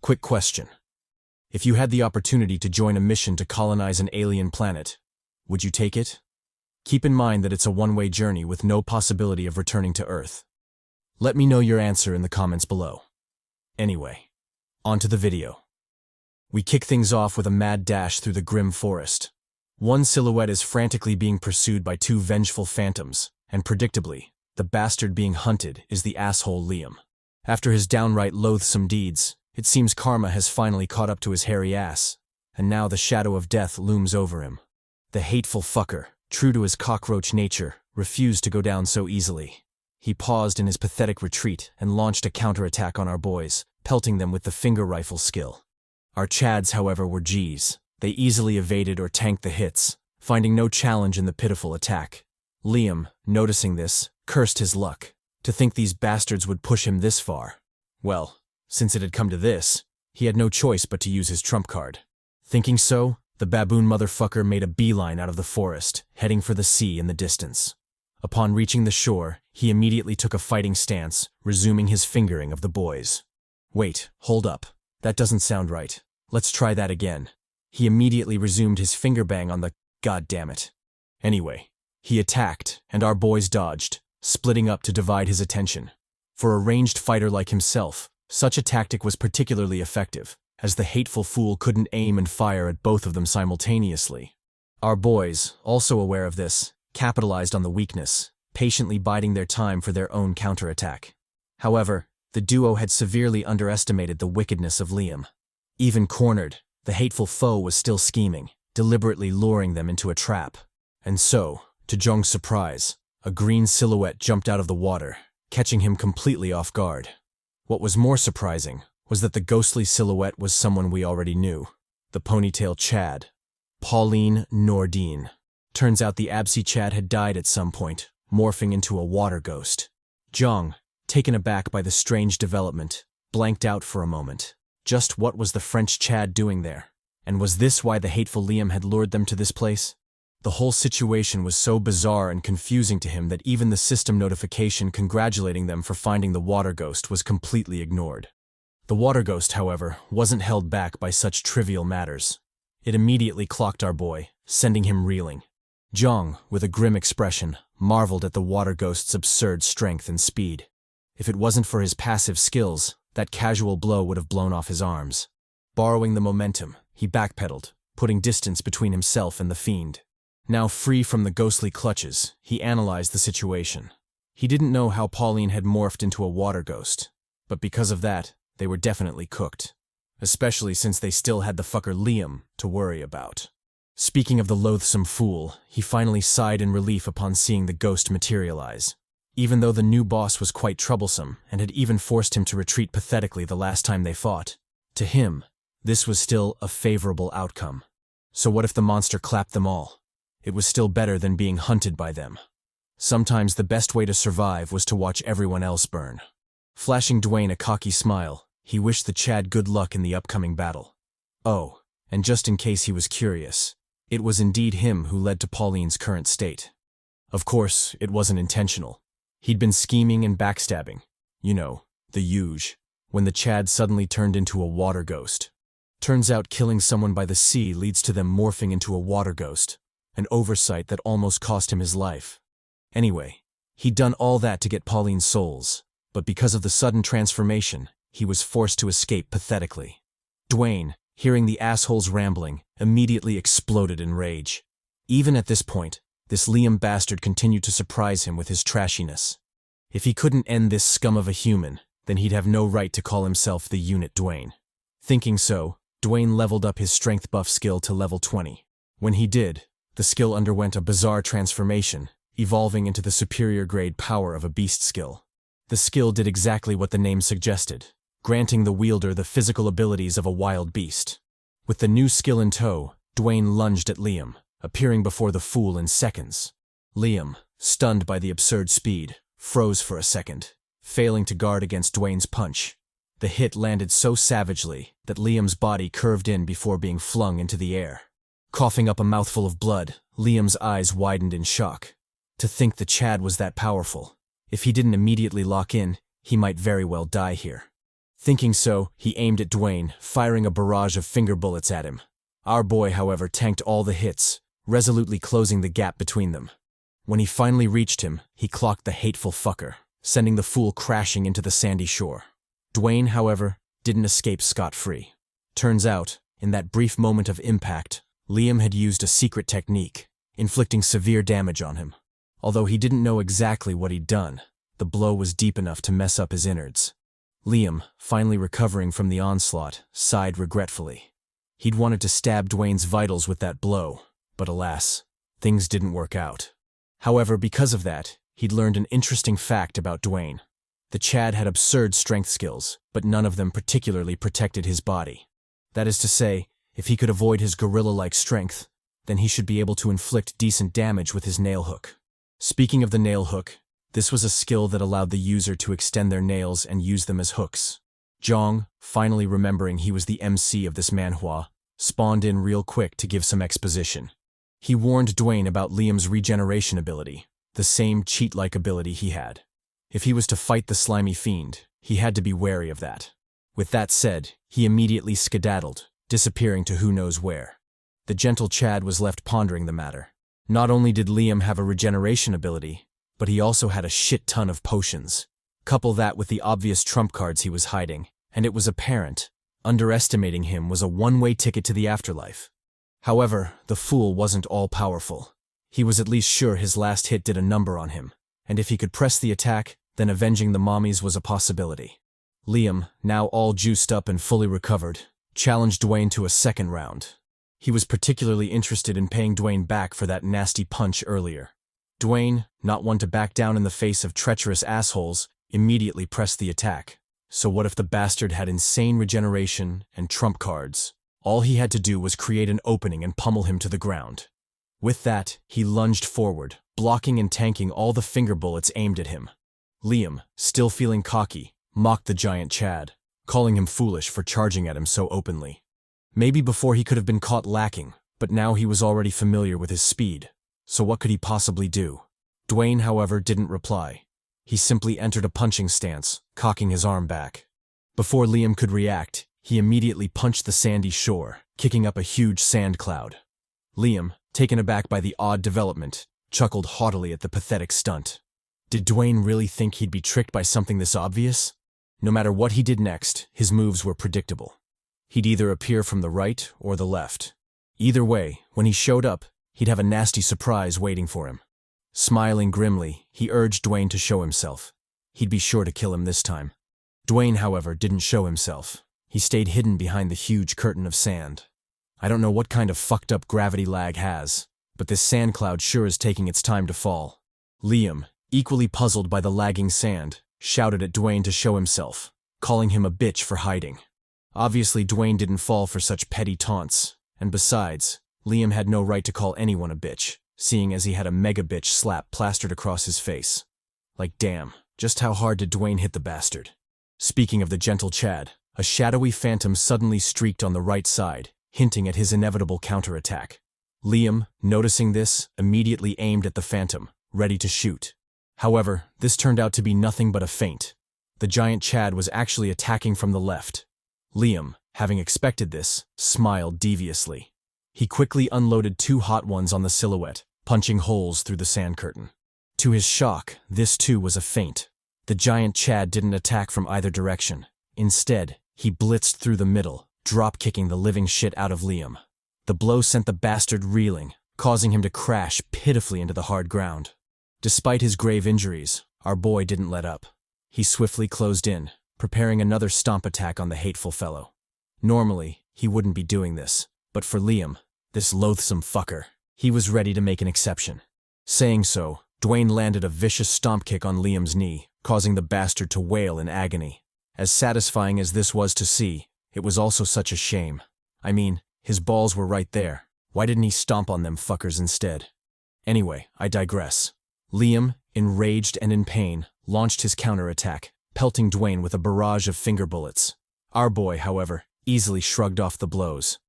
Quick question. If you had the opportunity to join a mission to colonize an alien planet, would you take it? Keep in mind that it's a one-way journey with no possibility of returning to Earth. Let me know your answer in the comments below. Anyway, on to the video. We kick things off with a mad dash through the grim forest. One silhouette is frantically being pursued by two vengeful phantoms, and predictably, the bastard being hunted is the asshole Liam. After his downright loathsome deeds, it seems karma has finally caught up to his hairy ass, and now the shadow of death looms over him. The hateful fucker, true to his cockroach nature, refused to go down so easily. He paused in his pathetic retreat and launched a counterattack on our boys, pelting them with the finger rifle skill. Our Chads, however, were Gs. They easily evaded or tanked the hits, finding no challenge in the pitiful attack. Liam, noticing this, cursed his luck. To think these bastards would push him this far. Well, since it had come to this, he had no choice but to use his trump card. Thinking so, the baboon motherfucker made a beeline out of the forest, heading for the sea in the distance. Upon reaching the shore, he immediately took a fighting stance, resuming his fingering of the boys. Wait, hold up. That doesn't sound right. Let's try that again. He immediately resumed his finger bang on the goddammit. Anyway, he attacked, and our boys dodged, splitting up to divide his attention. For a ranged fighter like himself, such a tactic was particularly effective, as the hateful fool couldn't aim and fire at both of them simultaneously. Our boys, also aware of this, capitalized on the weakness, patiently biding their time for their own counterattack. However, the duo had severely underestimated the wickedness of Liam. Even cornered, the hateful foe was still scheming, deliberately luring them into a trap. And so, to Jeong's surprise, a green silhouette jumped out of the water, catching him completely off guard. What was more surprising was that the ghostly silhouette was someone we already knew, the ponytail Chad, Pauline Nordine. Turns out the Absi Chad had died at some point, morphing into a water ghost. Jeong, taken aback by the strange development, blanked out for a moment. Just what was the French Chad doing there? And was this why the hateful Liam had lured them to this place? The whole situation was so bizarre and confusing to him that even the system notification congratulating them for finding the water ghost was completely ignored. The water ghost, however, wasn't held back by such trivial matters. It immediately clocked our boy, sending him reeling. Jeong, with a grim expression, marveled at the water ghost's absurd strength and speed. If it wasn't for his passive skills, that casual blow would have blown off his arms. Borrowing the momentum, he backpedaled, putting distance between himself and the fiend. Now free from the ghostly clutches, he analyzed the situation. He didn't know how Pauline had morphed into a water ghost, but because of that, they were definitely cooked. Especially since they still had the fucker Liam to worry about. Speaking of the loathsome fool, he finally sighed in relief upon seeing the ghost materialize. Even though the new boss was quite troublesome and had even forced him to retreat pathetically the last time they fought, to him, this was still a favorable outcome. So what if the monster clapped them all? It was still better than being hunted by them. Sometimes the best way to survive was to watch everyone else burn. Flashing Dwayne a cocky smile, he wished the Chad good luck in the upcoming battle. Oh, and just in case he was curious, it was indeed him who led to Pauline's current state. Of course, it wasn't intentional. He'd been scheming and backstabbing. You know, the huge. When the Chad suddenly turned into a water ghost. Turns out killing someone by the sea leads to them morphing into a water ghost. An oversight that almost cost him his life. Anyway, he'd done all that to get Pauline's souls, but because of the sudden transformation, he was forced to escape pathetically. Dwayne, hearing the asshole's rambling, immediately exploded in rage. Even at this point, this Liam bastard continued to surprise him with his trashiness. If he couldn't end this scum of a human, then he'd have no right to call himself the Unit Dwayne. Thinking so, Dwayne leveled up his strength buff skill to level 20. When he did, the skill underwent a bizarre transformation, evolving into the superior grade power of a beast skill. The skill did exactly what the name suggested, granting the wielder the physical abilities of a wild beast. With the new skill in tow, Dwayne lunged at Liam, appearing before the fool in seconds. Liam, stunned by the absurd speed, froze for a second, failing to guard against Dwayne's punch. The hit landed so savagely that Liam's body curved in before being flung into the air. Coughing up a mouthful of blood, Liam's eyes widened in shock. To think the Chad was that powerful. If he didn't immediately lock in, he might very well die here. Thinking so, he aimed at Dwayne, firing a barrage of finger bullets at him. Our boy, however, tanked all the hits, resolutely closing the gap between them. When he finally reached him, he clocked the hateful fucker, sending the fool crashing into the sandy shore. Dwayne, however, didn't escape scot-free. Turns out, in that brief moment of impact, Liam had used a secret technique, inflicting severe damage on him. Although he didn't know exactly what he'd done, the blow was deep enough to mess up his innards. Liam, finally recovering from the onslaught, sighed regretfully. He'd wanted to stab Dwayne's vitals with that blow, but alas, things didn't work out. However, because of that, he'd learned an interesting fact about Dwayne. The Chad had absurd strength skills, but none of them particularly protected his body. That is to say, if he could avoid his gorilla-like strength, then he should be able to inflict decent damage with his nail hook. Speaking of the nail hook, this was a skill that allowed the user to extend their nails and use them as hooks. Jeong, finally remembering he was the MC of this manhwa, spawned in real quick to give some exposition. He warned Dwayne about Liam's regeneration ability, the same cheat-like ability he had. If he was to fight the slimy fiend, he had to be wary of that. With that said, he immediately skedaddled, disappearing to who knows where. The gentle Chad was left pondering the matter. Not only did Liam have a regeneration ability, but he also had a shit ton of potions. Couple that with the obvious trump cards he was hiding, and it was apparent. Underestimating him was a one-way ticket to the afterlife. However, the fool wasn't all-powerful. He was at least sure his last hit did a number on him, and if he could press the attack, then avenging the mommies was a possibility. Liam, now all juiced up and fully recovered, challenged Dwayne to a second round. He was particularly interested in paying Dwayne back for that nasty punch earlier. Dwayne, not one to back down in the face of treacherous assholes, immediately pressed the attack. So what if the bastard had insane regeneration and trump cards? All he had to do was create an opening and pummel him to the ground. With that, he lunged forward, blocking and tanking all the finger bullets aimed at him. Liam, still feeling cocky, mocked the giant Chad, calling him foolish for charging at him so openly. Maybe before he could have been caught lacking, but now he was already familiar with his speed. So what could he possibly do? Dwayne, however, didn't reply. He simply entered a punching stance, cocking his arm back. Before Liam could react, he immediately punched the sandy shore, kicking up a huge sand cloud. Liam, taken aback by the odd development, chuckled haughtily at the pathetic stunt. Did Dwayne really think he'd be tricked by something this obvious? No matter what he did next, his moves were predictable. He'd either appear from the right or the left. Either way, when he showed up, he'd have a nasty surprise waiting for him. Smiling grimly, he urged Dwayne to show himself. He'd be sure to kill him this time. Dwayne, however, didn't show himself. He stayed hidden behind the huge curtain of sand. I don't know what kind of fucked up gravity lag has, but this sand cloud sure is taking its time to fall. Liam, equally puzzled by the lagging sand, shouted at Dwayne to show himself, calling him a bitch for hiding. Obviously, Dwayne didn't fall for such petty taunts, and besides, Liam had no right to call anyone a bitch, seeing as he had a mega bitch slap plastered across his face. Like damn, just how hard did Dwayne hit the bastard? Speaking of the gentle Chad, a shadowy phantom suddenly streaked on the right side, hinting at his inevitable counterattack. Liam, noticing this, immediately aimed at the phantom, ready to shoot. However, this turned out to be nothing but a feint. The giant Chad was actually attacking from the left. Liam, having expected this, smiled deviously. He quickly unloaded 2 hot ones on the silhouette, punching holes through the sand curtain. To his shock, this too was a feint. The giant Chad didn't attack from either direction. Instead, he blitzed through the middle, drop-kicking the living shit out of Liam. The blow sent the bastard reeling, causing him to crash pitifully into the hard ground. Despite his grave injuries, our boy didn't let up. He swiftly closed in, preparing another stomp attack on the hateful fellow. Normally, he wouldn't be doing this, but for Liam, this loathsome fucker, he was ready to make an exception. Saying so, Dwayne landed a vicious stomp kick on Liam's knee, causing the bastard to wail in agony. As satisfying as this was to see, it was also such a shame. I mean, his balls were right there. Why didn't he stomp on them fuckers instead? Anyway, I digress. Liam, enraged and in pain, launched his counterattack, pelting Dwayne with a barrage of finger bullets. Our boy, however, easily shrugged off the blows.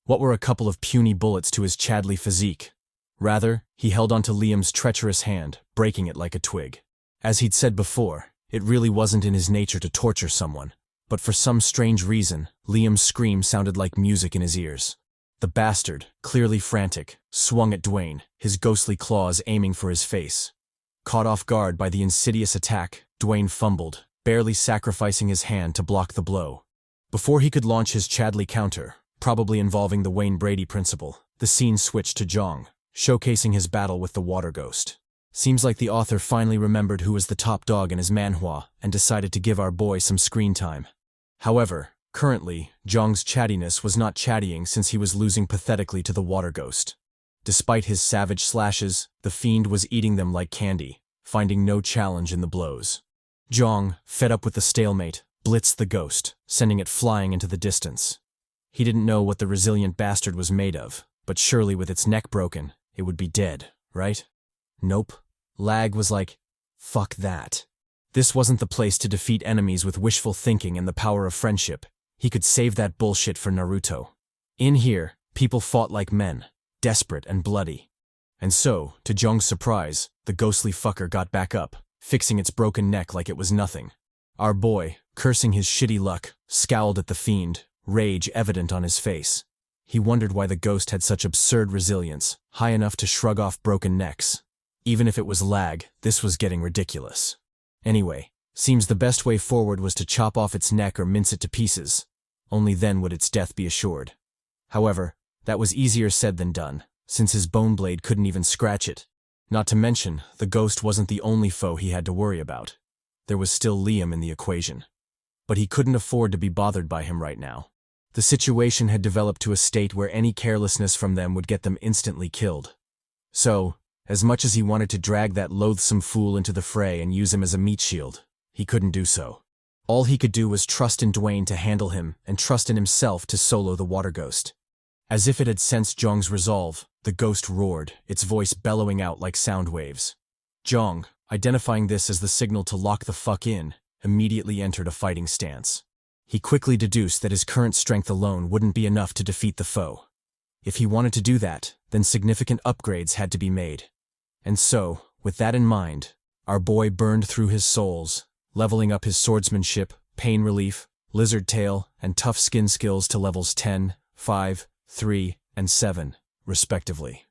What were a couple of puny bullets to his Chadly physique? Rather, he held onto Liam's treacherous hand, breaking it like a twig. As he'd said before, it really wasn't in his nature to torture someone, But for some strange reason, Liam's scream sounded like music in his ears. The bastard, clearly frantic, swung at Dwayne, his ghostly claws aiming for his face. Caught off guard by the insidious attack, Dwayne fumbled, barely sacrificing his hand to block the blow. Before he could launch his CHADY counter, probably involving the Wayne Brady principle, the scene switched to Jeong, showcasing his battle with the water ghost. Seems like the author finally remembered who was the top dog in his manhwa and decided to give our boy some screen time. However, currently, Jeong's chattiness was not chattying since he was losing pathetically to the water ghost. Despite his savage slashes, the fiend was eating them like candy, finding no challenge in the blows. Jeong, fed up with the stalemate, blitzed the ghost, sending it flying into the distance. He didn't know what the resilient bastard was made of, but surely with its neck broken, it would be dead, right? Nope. Lag was like, fuck that. This wasn't the place to defeat enemies with wishful thinking and the power of friendship. He could save that bullshit for Naruto. In here, people fought like men, desperate and bloody. And so, to Jeong's surprise, the ghostly fucker got back up, fixing its broken neck like it was nothing. Our boy, cursing his shitty luck, scowled at the fiend, rage evident on his face. He wondered why the ghost had such absurd resilience, high enough to shrug off broken necks. Even if it was lag, this was getting ridiculous. Anyway, seems the best way forward was to chop off its neck or mince it to pieces. Only then would its death be assured. However, that was easier said than done, since his bone blade couldn't even scratch it. Not to mention, the ghost wasn't the only foe he had to worry about. There was still Liam in the equation. But he couldn't afford to be bothered by him right now. The situation had developed to a state where any carelessness from them would get them instantly killed. So, as much as he wanted to drag that loathsome fool into the fray and use him as a meat shield, he couldn't do so. All he could do was trust in Dwayne to handle him and trust in himself to solo the water ghost. As if it had sensed Jeong's resolve, the ghost roared, its voice bellowing out like sound waves. Jeong, identifying this as the signal to lock the fuck in, immediately entered a fighting stance. He quickly deduced that his current strength alone wouldn't be enough to defeat the foe. If he wanted to do that, then significant upgrades had to be made. And so, with that in mind, our boy burned through his souls, leveling up his swordsmanship, pain relief, lizard tail, and tough skin skills to levels 10, 5, 3, and 7, respectively.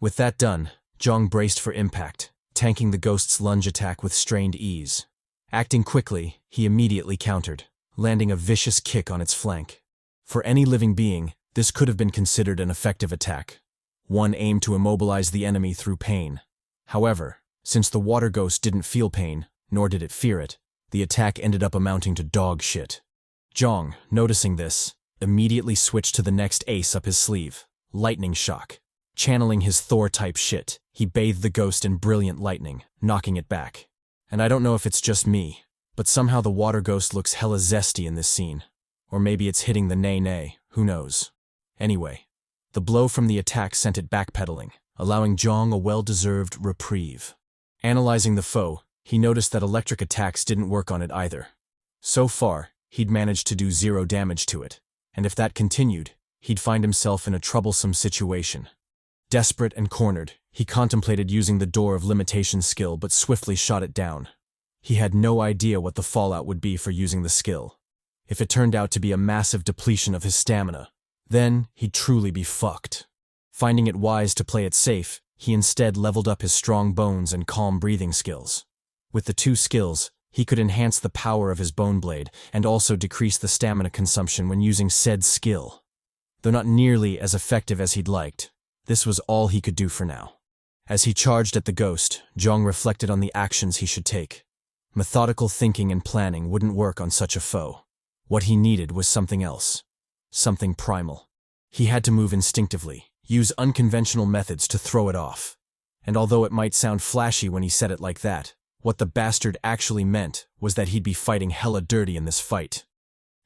With that done, Jeong braced for impact, tanking the ghost's lunge attack with strained ease. Acting quickly, he immediately countered, landing a vicious kick on its flank. For any living being, this could have been considered an effective attack, one aimed to immobilize the enemy through pain. However, since the water ghost didn't feel pain, nor did it fear it, the attack ended up amounting to dog shit. Jeong, noticing this, immediately switched to the next ace up his sleeve, lightning shock. Channeling his Thor-type shit, he bathed the ghost in brilliant lightning, knocking it back. And I don't know if it's just me, but somehow the water ghost looks hella zesty in this scene. Or maybe it's hitting the nay-nay, who knows. Anyway, the blow from the attack sent it backpedaling, allowing Jeong a well-deserved reprieve. Analyzing the foe, he noticed that electric attacks didn't work on it either. So far, he'd managed to do 0 damage to it, and if that continued, he'd find himself in a troublesome situation. Desperate and cornered, he contemplated using the Door of Limitation skill but swiftly shot it down. He had no idea what the fallout would be for using the skill. If it turned out to be a massive depletion of his stamina, then he'd truly be fucked. Finding it wise to play it safe, he instead leveled up his strong bones and calm breathing skills. With the 2 skills, he could enhance the power of his bone blade and also decrease the stamina consumption when using said skill. Though not nearly as effective as he'd liked, this was all he could do for now. As he charged at the ghost, Jeong reflected on the actions he should take. Methodical thinking and planning wouldn't work on such a foe. What he needed was something else. Something primal. He had to move instinctively, use unconventional methods to throw it off. And although it might sound flashy when he said it like that, what the bastard actually meant was that he'd be fighting hella dirty in this fight.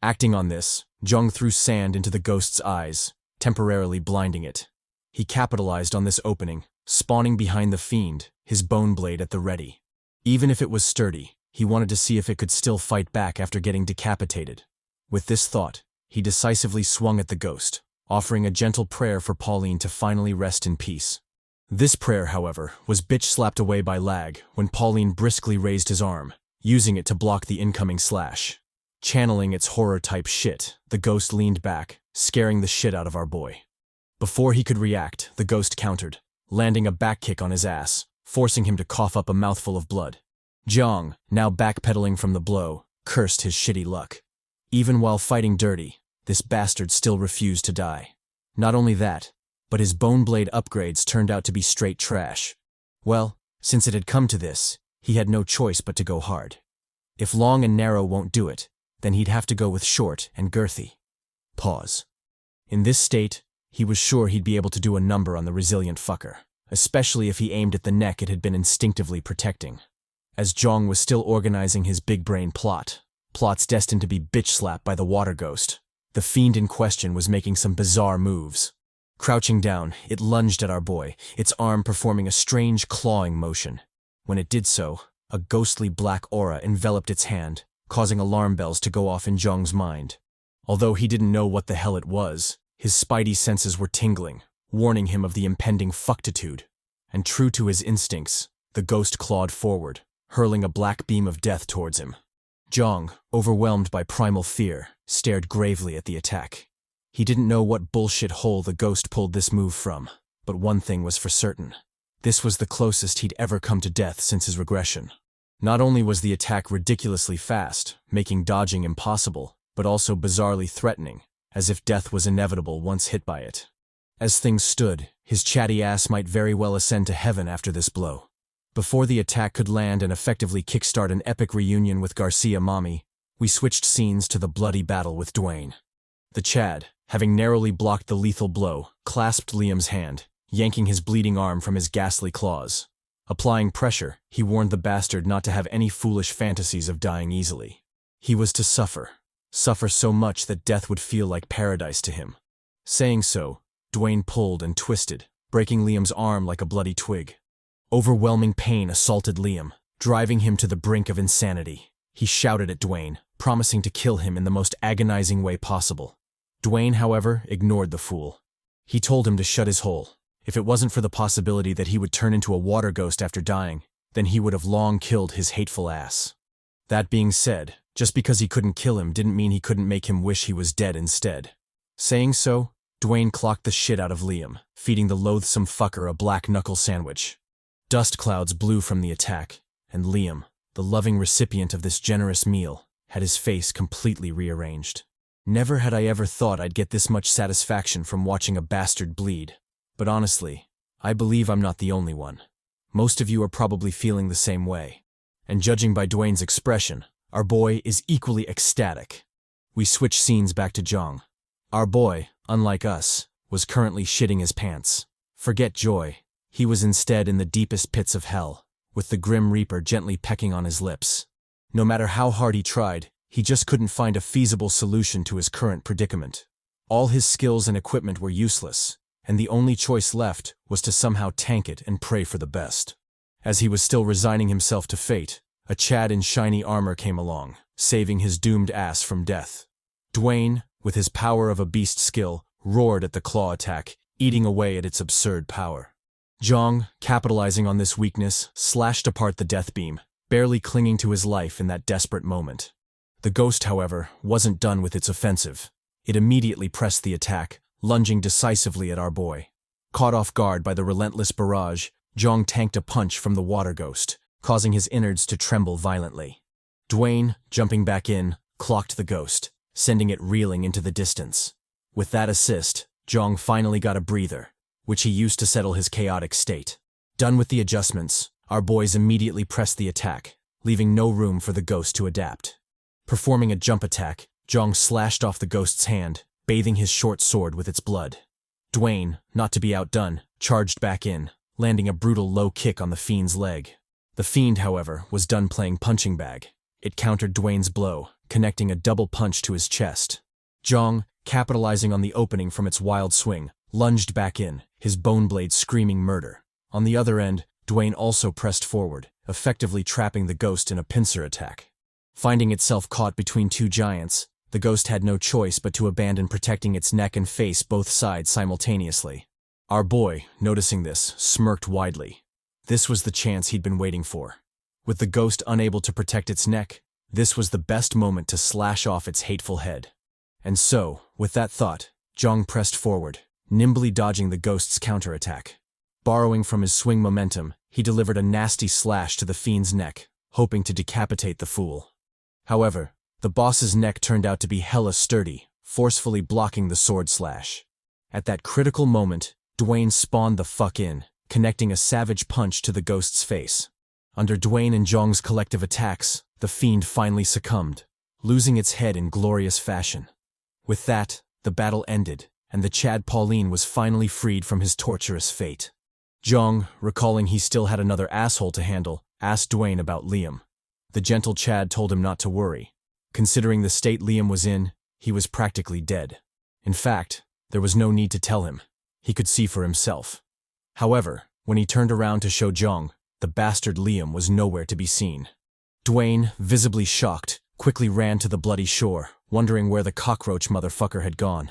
Acting on this, Jeong threw sand into the ghost's eyes, temporarily blinding it. He capitalized on this opening, spawning behind the fiend, his bone blade at the ready. Even if it was sturdy, he wanted to see if it could still fight back after getting decapitated. With this thought, he decisively swung at the ghost, offering a gentle prayer for Pauline to finally rest in peace. This prayer, however, was bitch-slapped away by Lag when Pauline briskly raised his arm, using it to block the incoming slash. Channeling its horror-type shit, the ghost leaned back, scaring the shit out of our boy. Before he could react, the ghost countered, landing a back kick on his ass, forcing him to cough up a mouthful of blood. Jeong, now backpedaling from the blow, cursed his shitty luck. Even while fighting dirty, this bastard still refused to die. Not only that, but his bone blade upgrades turned out to be straight trash. Well, since it had come to this, he had no choice but to go hard. If long and narrow won't do it, then he'd have to go with short and girthy. Pause. In this state, he was sure he'd be able to do a number on the resilient fucker, especially if he aimed at the neck it had been instinctively protecting. As Jeong was still organizing his big-brain plots destined to be bitch-slapped by the water ghost, the fiend in question was making some bizarre moves. Crouching down, it lunged at our boy, its arm performing a strange clawing motion. When it did so, a ghostly black aura enveloped its hand, causing alarm bells to go off in Jeong's mind. Although he didn't know what the hell it was, his spidey senses were tingling, warning him of the impending fucktitude. And true to his instincts, the ghost clawed forward, hurling a black beam of death towards him. Jeong, overwhelmed by primal fear, stared gravely at the attack. He didn't know what bullshit hole the ghost pulled this move from, but one thing was for certain. This was the closest he'd ever come to death since his regression. Not only was the attack ridiculously fast, making dodging impossible, but also bizarrely threatening, as if death was inevitable once hit by it. As things stood, his chatty ass might very well ascend to heaven after this blow. Before the attack could land and effectively kickstart an epic reunion with Garcia Mommy, we switched scenes to the bloody battle with Dwayne. The Chad, having narrowly blocked the lethal blow, clasped Liam's hand, yanking his bleeding arm from his ghastly claws. Applying pressure, he warned the bastard not to have any foolish fantasies of dying easily. He was to suffer so much that death would feel like paradise to him. Saying so, Dwayne pulled and twisted, breaking Liam's arm like a bloody twig. Overwhelming pain assaulted Liam, driving him to the brink of insanity. He shouted at Dwayne, promising to kill him in the most agonizing way possible. Dwayne, however, ignored the fool. He told him to shut his hole. If it wasn't for the possibility that he would turn into a water ghost after dying, then he would have long killed his hateful ass. That being said, just because he couldn't kill him didn't mean he couldn't make him wish he was dead instead. Saying so, Dwayne clocked the shit out of Liam, feeding the loathsome fucker a black knuckle sandwich. Dust clouds blew from the attack, and Liam, the loving recipient of this generous meal, had his face completely rearranged. Never had I ever thought I'd get this much satisfaction from watching a bastard bleed. But honestly, I believe I'm not the only one. Most of you are probably feeling the same way. And judging by Dwayne's expression, our boy is equally ecstatic. We switch scenes back to Jeong. Our boy, unlike us, was currently shitting his pants. Forget joy. He was instead in the deepest pits of hell, with the Grim Reaper gently pecking on his lips. No matter how hard he tried, he just couldn't find a feasible solution to his current predicament. All his skills and equipment were useless, and the only choice left was to somehow tank it and pray for the best. As he was still resigning himself to fate, a Chad in shiny armor came along, saving his doomed ass from death. Dwayne, with his power of a beast skill, roared at the claw attack, eating away at its absurd power. Jeong, capitalizing on this weakness, slashed apart the death beam, barely clinging to his life in that desperate moment. The ghost, however, wasn't done with its offensive. It immediately pressed the attack, lunging decisively at our boy. Caught off guard by the relentless barrage, Jeong tanked a punch from the water ghost, causing his innards to tremble violently. Dwayne, jumping back in, clocked the ghost, sending it reeling into the distance. With that assist, Jeong finally got a breather, which he used to settle his chaotic state. Done with the adjustments, our boys immediately pressed the attack, leaving no room for the ghost to adapt. Performing a jump attack, Jeong slashed off the ghost's hand, bathing his short sword with its blood. Dwayne, not to be outdone, charged back in, landing a brutal low kick on the fiend's leg. The fiend, however, was done playing punching bag. It countered Dwayne's blow, connecting a double punch to his chest. Jeong, capitalizing on the opening from its wild swing, lunged back in, his bone blade screaming murder. On the other end, Dwayne also pressed forward, effectively trapping the ghost in a pincer attack. Finding itself caught between two giants, the ghost had no choice but to abandon protecting its neck and face both sides simultaneously. Our boy, noticing this, smirked widely. This was the chance he'd been waiting for. With the ghost unable to protect its neck, This was the best moment to slash off its hateful head. And so, with that thought, Jeong pressed forward, nimbly dodging the ghost's counterattack. Borrowing from his swing momentum, he delivered a nasty slash to the fiend's neck, hoping to decapitate the fool. However, the boss's neck turned out to be hella sturdy, forcefully blocking the sword slash. At that critical moment, Dwayne spawned the fuck in, connecting a savage punch to the ghost's face. Under Dwayne and Jeong's collective attacks, the fiend finally succumbed, losing its head in glorious fashion. With that, the battle ended, and the Chad Pauline was finally freed from his torturous fate. Jeong, recalling he still had another asshole to handle, asked Dwayne about Liam. The gentle Chad told him not to worry. Considering the state Liam was in, he was practically dead. In fact, there was no need to tell him. He could see for himself. However, when he turned around to show Jeong, the bastard Liam was nowhere to be seen. Dwayne, visibly shocked, quickly ran to the bloody shore, wondering where the cockroach motherfucker had gone.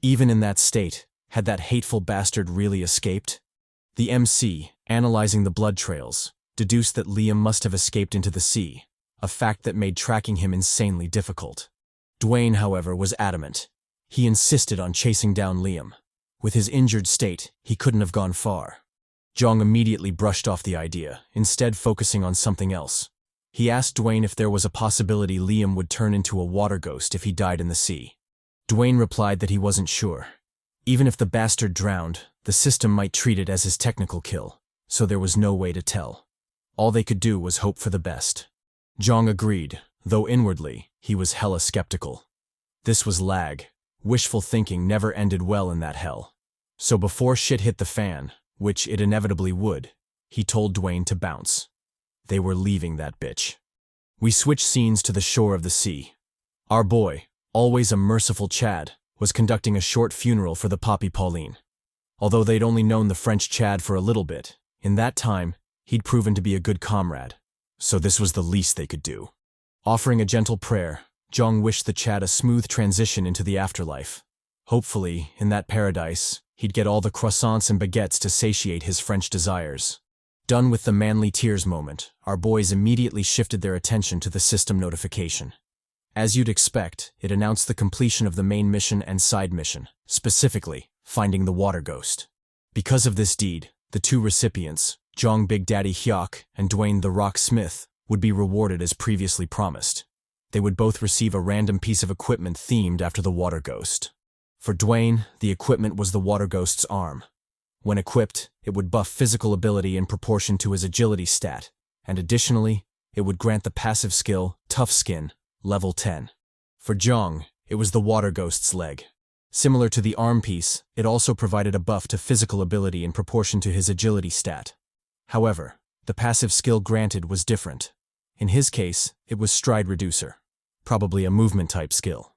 Even in that state, had that hateful bastard really escaped? The MC, analyzing the blood trails, deduced that Liam must have escaped into the sea, a fact that made tracking him insanely difficult. Dwayne, however, was adamant. He insisted on chasing down Liam. With his injured state, he couldn't have gone far. Jeong immediately brushed off the idea, instead focusing on something else. He asked Dwayne if there was a possibility Liam would turn into a water ghost if he died in the sea. Dwayne replied that he wasn't sure. Even if the bastard drowned, the system might treat it as his technical kill, so there was no way to tell. All they could do was hope for the best. Jeong agreed, though inwardly, he was hella skeptical. This was L.A.G. Wishful thinking never ended well in that hell. So before shit hit the fan, which it inevitably would, he told Dwayne to bounce. They were leaving that bitch. We switched scenes to the shore of the sea. Our boy, always a merciful Chad, was conducting a short funeral for the Poppy Pauline. Although they'd only known the French Chad for a little bit, in that time, he'd proven to be a good comrade. So this was the least they could do. Offering a gentle prayer, Jeong wished the Chad a smooth transition into the afterlife. Hopefully, in that paradise, he'd get all the croissants and baguettes to satiate his French desires. Done with the manly tears moment, our boys immediately shifted their attention to the system notification. As you'd expect, it announced the completion of the main mission and side mission, specifically, finding the water ghost. Because of this deed, the two recipients, Jeong Big Daddy Hyeok and Dwayne the Rock Smith, would be rewarded as previously promised. They would both receive a random piece of equipment themed after the water ghost. For Dwayne, the equipment was the water ghost's arm. When equipped, it would buff physical ability in proportion to his agility stat, and additionally, it would grant the passive skill, Tough Skin, level 10. For Jeong, it was the water ghost's leg. Similar to the arm piece, it also provided a buff to physical ability in proportion to his agility stat. However, the passive skill granted was different. In his case, it was Stride Reducer, probably a movement-type skill.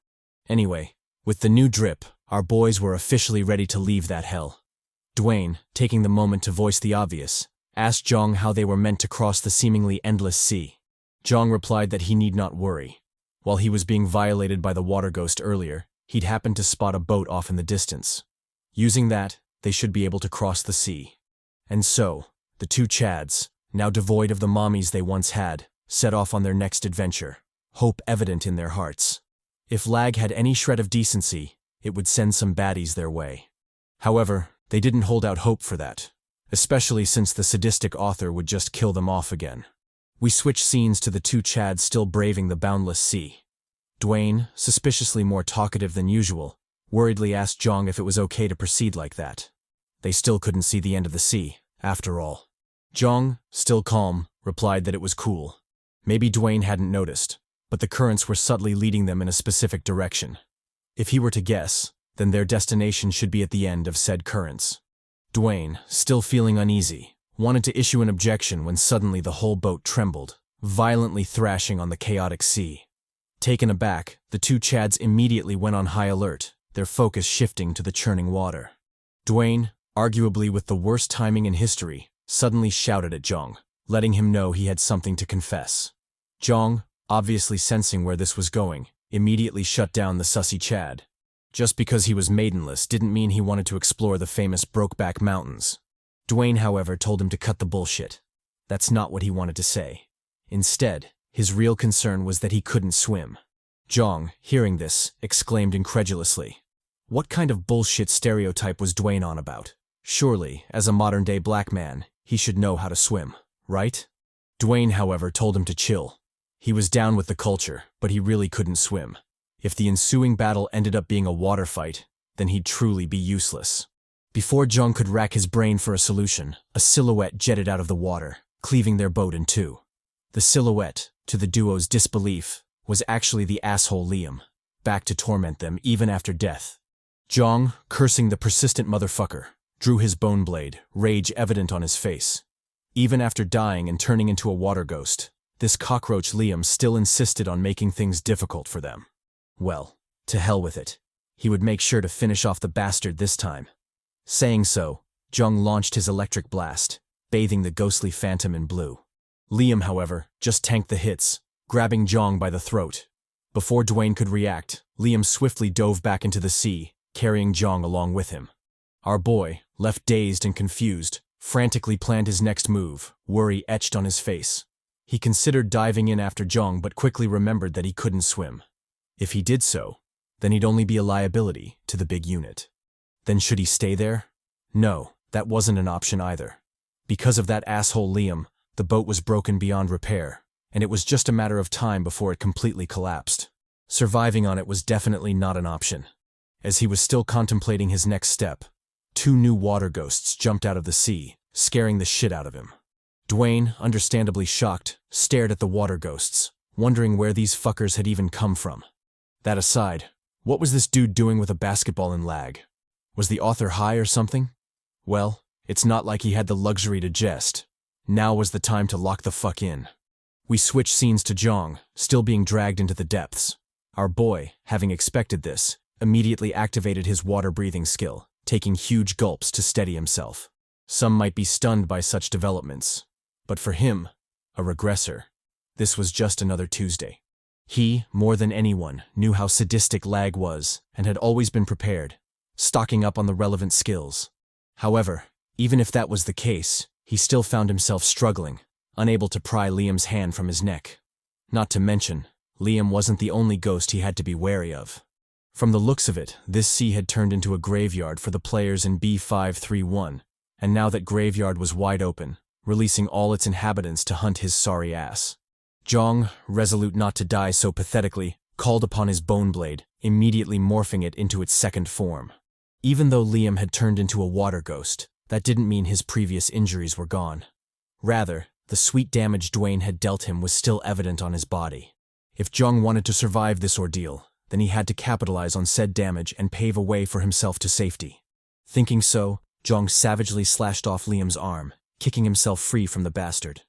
Anyway, with the new drip, our boys were officially ready to leave that hell. Dwayne, taking the moment to voice the obvious, asked Jeong how they were meant to cross the seemingly endless sea. Jeong replied that he need not worry. While he was being violated by the water ghost earlier, he'd happened to spot a boat off in the distance. Using that, they should be able to cross the sea. And so, the two Chads, now devoid of the mommies they once had, set off on their next adventure, hope evident in their hearts. If L.A.G had any shred of decency, it would send some baddies their way. However, they didn't hold out hope for that, especially since the sadistic author would just kill them off again. We switch scenes to the two Chads still braving the boundless sea. Dwayne, suspiciously more talkative than usual, worriedly asked Jeong if it was okay to proceed like that. They still couldn't see the end of the sea, after all. Jeong, still calm, replied that it was cool. Maybe Dwayne hadn't noticed, but the currents were subtly leading them in a specific direction. If he were to guess, then their destination should be at the end of said currents. Dwayne, still feeling uneasy, wanted to issue an objection when suddenly the whole boat trembled, violently thrashing on the chaotic sea. Taken aback, the two Chads immediately went on high alert, their focus shifting to the churning water. Dwayne, arguably with the worst timing in history, suddenly shouted at Jeong, letting him know he had something to confess. Jeong, obviously sensing where this was going, immediately shut down the sussy Chad. Just because he was maidenless didn't mean he wanted to explore the famous Brokeback Mountains. Dwayne, however, told him to cut the bullshit. That's not what he wanted to say. Instead, His real concern was that he couldn't swim. Jeong, hearing this, exclaimed incredulously. What kind of bullshit stereotype was Dwayne on about? Surely, as a modern-day black man, he should know how to swim, right? Dwayne, however, told him to chill. He was down with the culture, but he really couldn't swim. If the ensuing battle ended up being a water fight, then he'd truly be useless. Before Jeong could rack his brain for a solution, a silhouette jetted out of the water, cleaving their boat in two. The silhouette, to the duo's disbelief, was actually the asshole Liam, back to torment them even after death. Jeong, cursing the persistent motherfucker, drew his bone blade, rage evident on his face. Even after dying and turning into a water ghost, this cockroach Liam still insisted on making things difficult for them. Well, to hell with it. He would make sure to finish off the bastard this time. Saying so, Jeong launched his electric blast, bathing the ghostly phantom in blue. Liam, however, just tanked the hits, grabbing Jeong by the throat. Before Dwayne could react, Liam swiftly dove back into the sea, carrying Jeong along with him. Our boy, left dazed and confused, frantically planned his next move, worry etched on his face. He considered diving in after Jeong but quickly remembered that he couldn't swim. If he did so, then he'd only be a liability to the big unit. Then should he stay there? No, that wasn't an option either. Because of that asshole Liam, the boat was broken beyond repair, and it was just a matter of time before it completely collapsed. Surviving on it was definitely not an option. As he was still contemplating his next step, 2 new water ghosts jumped out of the sea, scaring the shit out of him. Dwayne, understandably shocked, stared at the water ghosts, wondering where these fuckers had even come from. That aside, what was this dude doing with a basketball in L.A.G? Was the author high or something? Well, it's not like he had the luxury to jest. Now was the time to lock the fuck in. We switch scenes to Jeong, still being dragged into the depths. Our boy, having expected this, immediately activated his water-breathing skill, taking huge gulps to steady himself. Some might be stunned by such developments. But for him, a regressor, this was just another Tuesday. He, more than anyone, knew how sadistic L.A.G was and had always been prepared, stocking up on the relevant skills. However, even if that was the case, he still found himself struggling, unable to pry Liam's hand from his neck. Not to mention, Liam wasn't the only ghost he had to be wary of. From the looks of it, this sea had turned into a graveyard for the players in B531, and now that graveyard was wide open, releasing all its inhabitants to hunt his sorry ass. Jeong, resolute not to die so pathetically, called upon his bone blade, immediately morphing it into its second form. Even though Liam had turned into a water ghost, that didn't mean his previous injuries were gone. Rather, the sweet damage Dwayne had dealt him was still evident on his body. If Jeong wanted to survive this ordeal, then he had to capitalize on said damage and pave a way for himself to safety. Thinking so, Jeong savagely slashed off Liam's arm, kicking himself free from the bastard.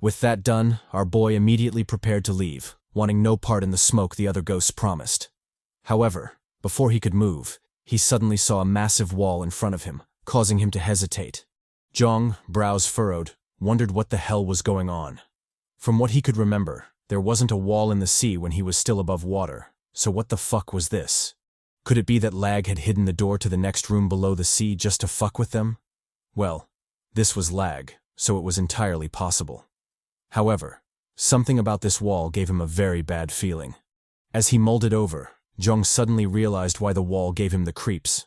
With that done, our boy immediately prepared to leave, wanting no part in the smoke the other ghosts promised. However, before he could move, he suddenly saw a massive wall in front of him, causing him to hesitate. Jeong, brows furrowed, wondered what the hell was going on. From what he could remember, there wasn't a wall in the sea when he was still above water, so what the fuck was this? Could it be that L.A.G had hidden the door to the next room below the sea just to fuck with them? Well, this was L.A.G, so it was entirely possible. However, something about this wall gave him a very bad feeling. As he mulled it over, Jeong suddenly realized why the wall gave him the creeps.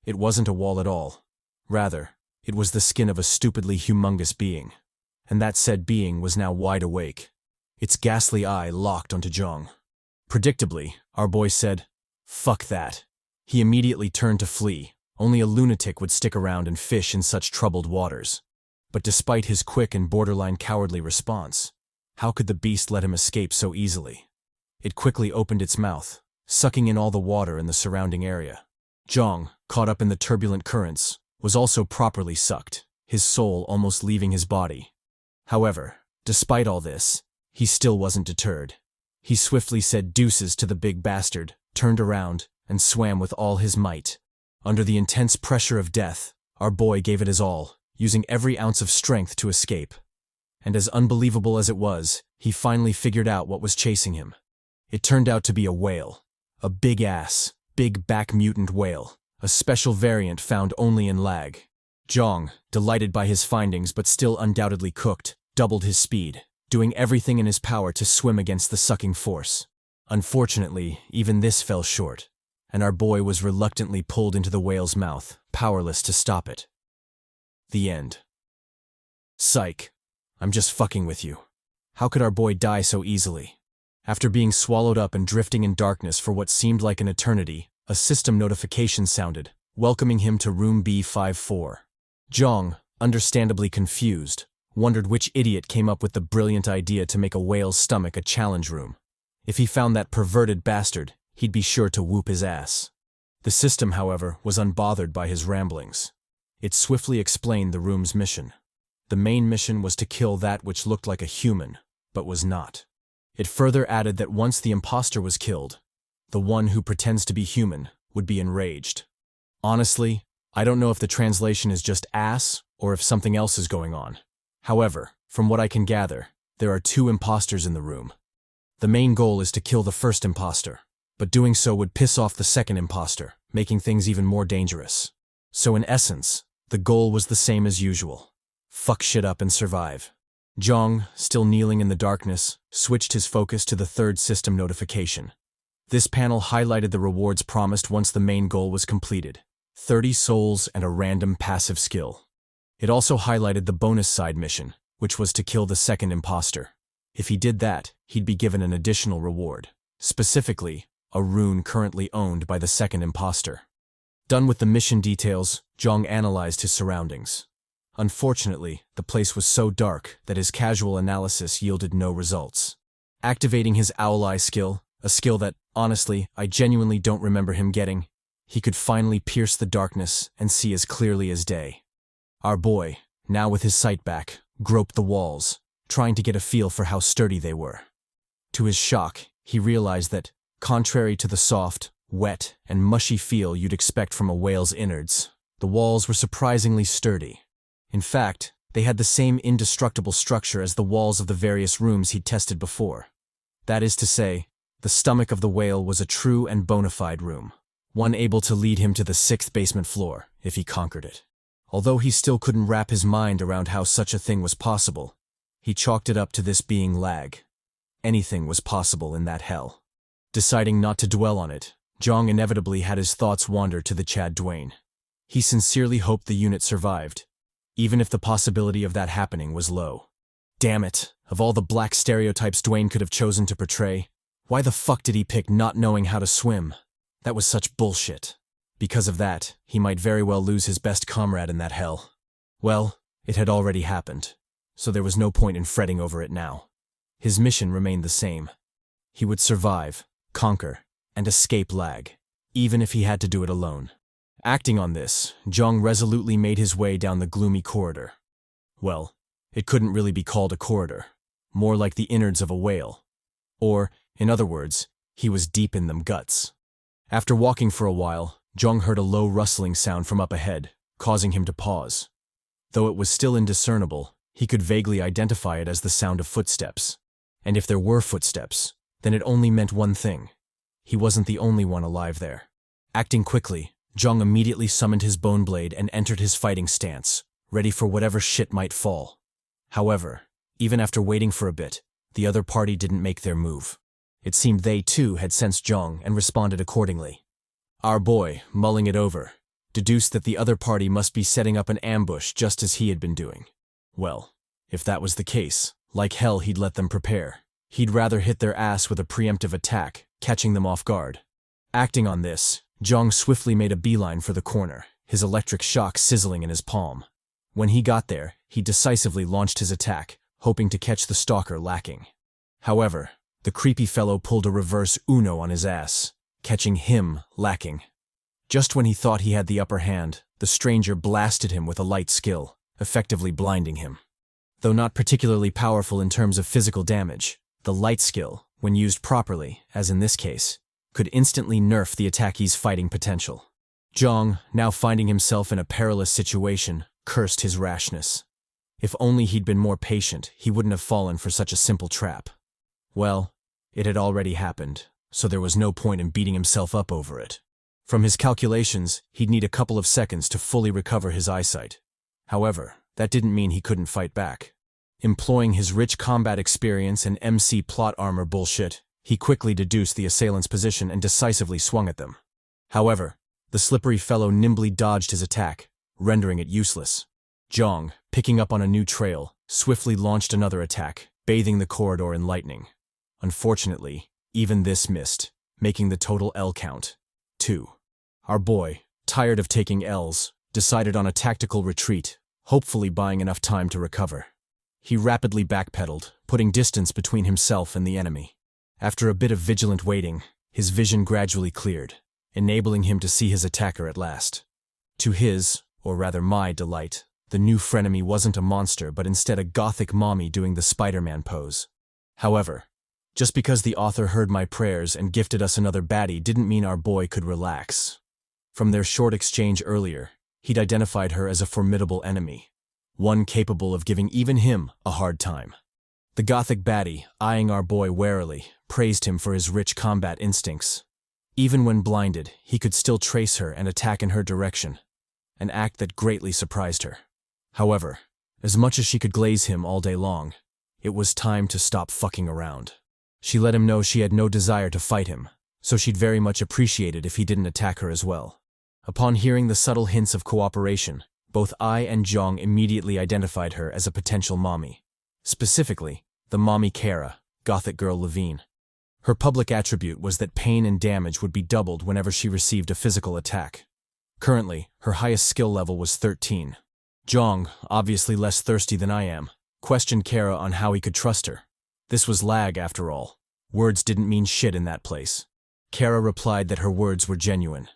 It wasn't a wall at all. Rather, it was the skin of a stupidly humongous being. And that said being was now wide awake. Its ghastly eye locked onto Jeong. Predictably, our boy said, "Fuck that." He immediately turned to flee. Only a lunatic would stick around and fish in such troubled waters. But despite his quick and borderline cowardly response, how could the beast let him escape so easily? It quickly opened its mouth, sucking in all the water in the surrounding area. Jeong, caught up in the turbulent currents, was also properly sucked, his soul almost leaving his body. However, despite all this, he still wasn't deterred. He swiftly said deuces to the big bastard, turned around, and swam with all his might. Under the intense pressure of death, our boy gave it his all, using every ounce of strength to escape. And as unbelievable as it was, he finally figured out what was chasing him. It turned out to be a whale. A big-ass, big-back mutant whale, a special variant found only in L.A.G. Jeong, delighted by his findings but still undoubtedly cooked, doubled his speed, doing everything in his power to swim against the sucking force. Unfortunately, even this fell short, and our boy was reluctantly pulled into the whale's mouth, powerless to stop it. The end. Psych. I'm just fucking with you. How could our boy die so easily? After being swallowed up and drifting in darkness for what seemed like an eternity, a system notification sounded, welcoming him to room B54. Jeong, understandably confused, wondered which idiot came up with the brilliant idea to make a whale's stomach a challenge room. If he found that perverted bastard, he'd be sure to whoop his ass. The system, however, was unbothered by his ramblings. It swiftly explained the room's mission. The main mission was to kill that which looked like a human, but was not. It further added that once the imposter was killed, the one who pretends to be human would be enraged. Honestly, I don't know if the translation is just ass or if something else is going on. However, from what I can gather, there are 2 imposters in the room. The main goal is to kill the first imposter, but doing so would piss off the second imposter, making things even more dangerous. So in essence, the goal was the same as usual. Fuck shit up and survive. Jeong, still kneeling in the darkness, switched his focus to the 3rd system notification. This panel highlighted the rewards promised once the main goal was completed: 30 souls and a random passive skill. It also highlighted the bonus side mission, which was to kill the second imposter. If he did that, he'd be given an additional reward, specifically, a rune currently owned by the second imposter. Done with the mission details, Jeong analyzed his surroundings. Unfortunately, the place was so dark that his casual analysis yielded no results. Activating his Owl Eye skill, a skill that, honestly, I genuinely don't remember him getting, he could finally pierce the darkness and see as clearly as day. Our boy, now with his sight back, groped the walls, trying to get a feel for how sturdy they were. To his shock, he realized that, contrary to the soft, wet, and mushy feel you'd expect from a whale's innards, the walls were surprisingly sturdy. In fact, they had the same indestructible structure as the walls of the various rooms he'd tested before. That is to say, the stomach of the whale was a true and bona fide room, one able to lead him to the 6th basement floor, if he conquered it. Although he still couldn't wrap his mind around how such a thing was possible, he chalked it up to this being L.A.G. Anything was possible in that hell. Deciding not to dwell on it, Jeong inevitably had his thoughts wander to the CHADY. He sincerely hoped the unit survived, even if the possibility of that happening was low. Damn it, of all the black stereotypes Dwayne could have chosen to portray, why the fuck did he pick not knowing how to swim? That was such bullshit. Because of that, he might very well lose his best comrade in that hell. Well, it had already happened, so there was no point in fretting over it now. His mission remained the same. He would survive, conquer, and escape L.A.G, even if he had to do it alone. Acting on this, Jeong resolutely made his way down the gloomy corridor. Well, it couldn't really be called a corridor, more like the innards of a whale. Or, in other words, he was deep in them guts. After walking for a while, Jeong heard a low rustling sound from up ahead, causing him to pause. Though it was still indiscernible, he could vaguely identify it as the sound of footsteps. And if there were footsteps, then it only meant one thing. He wasn't the only one alive there. Acting quickly, Jeong immediately summoned his bone blade and entered his fighting stance, ready for whatever shit might fall. However, even after waiting for a bit, the other party didn't make their move. It seemed they too had sensed Jeong and responded accordingly. Our boy, mulling it over, deduced that the other party must be setting up an ambush just as he had been doing. Well, if that was the case, like hell he'd let them prepare. He'd rather hit their ass with a preemptive attack, catching them off guard. Acting on this, Jeong swiftly made a beeline for the corner, his electric shock sizzling in his palm. When he got there, he decisively launched his attack, hoping to catch the stalker lacking. However, the creepy fellow pulled a reverse Uno on his ass, catching him lacking. Just when he thought he had the upper hand, the stranger blasted him with a light skill, effectively blinding him. Though not particularly powerful in terms of physical damage, the light skill, when used properly, as in this case, could instantly nerf the attackee's fighting potential. Jeong, now finding himself in a perilous situation, cursed his rashness. If only he'd been more patient, he wouldn't have fallen for such a simple trap. Well, it had already happened, so there was no point in beating himself up over it. From his calculations, he'd need a couple of seconds to fully recover his eyesight. However, that didn't mean he couldn't fight back. Employing his rich combat experience and MC plot armor bullshit, he quickly deduced the assailant's position and decisively swung at them. However, the slippery fellow nimbly dodged his attack, rendering it useless. Jeong, picking up on a new trail, swiftly launched another attack, bathing the corridor in lightning. Unfortunately, even this missed, making the total L count 2. Our boy, tired of taking L's, decided on a tactical retreat, hopefully buying enough time to recover. He rapidly backpedaled, putting distance between himself and the enemy. After a bit of vigilant waiting, his vision gradually cleared, enabling him to see his attacker at last. To his, or rather my, delight, the new frenemy wasn't a monster but instead a gothic mommy doing the Spider-Man pose. However, just because the author heard my prayers and gifted us another baddie didn't mean our boy could relax. From their short exchange earlier, he'd identified her as a formidable enemy, one capable of giving even him a hard time. The gothic baddie, eyeing our boy warily, praised him for his rich combat instincts. Even when blinded, he could still trace her and attack in her direction, an act that greatly surprised her. However, as much as she could glaze him all day long, it was time to stop fucking around. She let him know she had no desire to fight him, so she'd very much appreciate it if he didn't attack her as well. Upon hearing the subtle hints of cooperation, both I and Jeong immediately identified her as a potential mommy. Specifically, the mommy Kara, gothic girl Levine. Her public attribute was that pain and damage would be doubled whenever she received a physical attack. Currently, her highest skill level was 13. Jeong, obviously less thirsty than I am, questioned Kara on how he could trust her. This was L.A.G after all. Words didn't mean shit in that place. Kara replied that her words were genuine.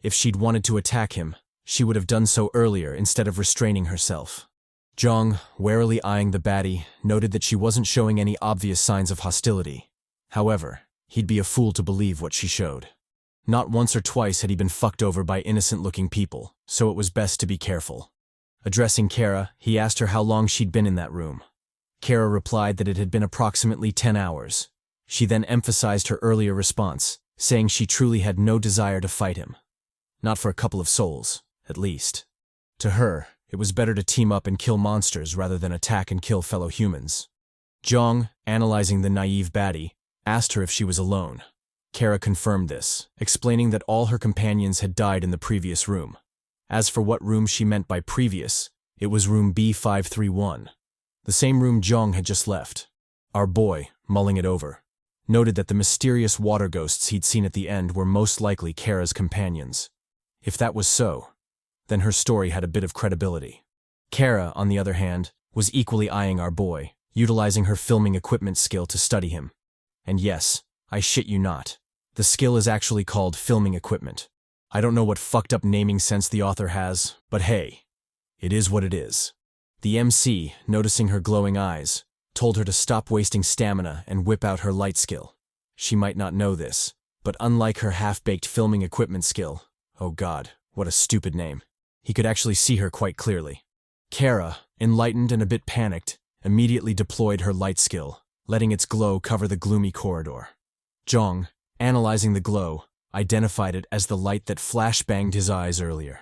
If she'd wanted to attack him, she would have done so earlier instead of restraining herself. Jeong, warily eyeing the baddie, noted that she wasn't showing any obvious signs of hostility. However, he'd be a fool to believe what she showed. Not once or twice had he been fucked over by innocent-looking people, so it was best to be careful. Addressing Kara, he asked her how long she'd been in that room. Kara replied that it had been approximately 10 hours. She then emphasized her earlier response, saying she truly had no desire to fight him. Not for a couple of souls, at least. To her, it was better to team up and kill monsters rather than attack and kill fellow humans. Jeong, analyzing the naive baddie, asked her if she was alone. Kara confirmed this, explaining that all her companions had died in the previous room. As for what room she meant by previous, it was room B531. The same room Jeong had just left. Our boy, mulling it over, noted that the mysterious water ghosts he'd seen at the end were most likely Kara's companions. If that was so, then her story had a bit of credibility. Kara, on the other hand, was equally eyeing our boy, utilizing her filming equipment skill to study him. And yes, I shit you not, the skill is actually called filming equipment. I don't know what fucked up naming sense the author has, but hey, it is what it is. The MC, noticing her glowing eyes, told her to stop wasting stamina and whip out her light skill. She might not know this, but unlike her half-baked filming equipment skill, oh god, what a stupid name, he could actually see her quite clearly. Kara, enlightened and a bit panicked, immediately deployed her light skill, letting its glow cover the gloomy corridor. Jeong, analyzing the glow, identified it as the light that flashbanged his eyes earlier.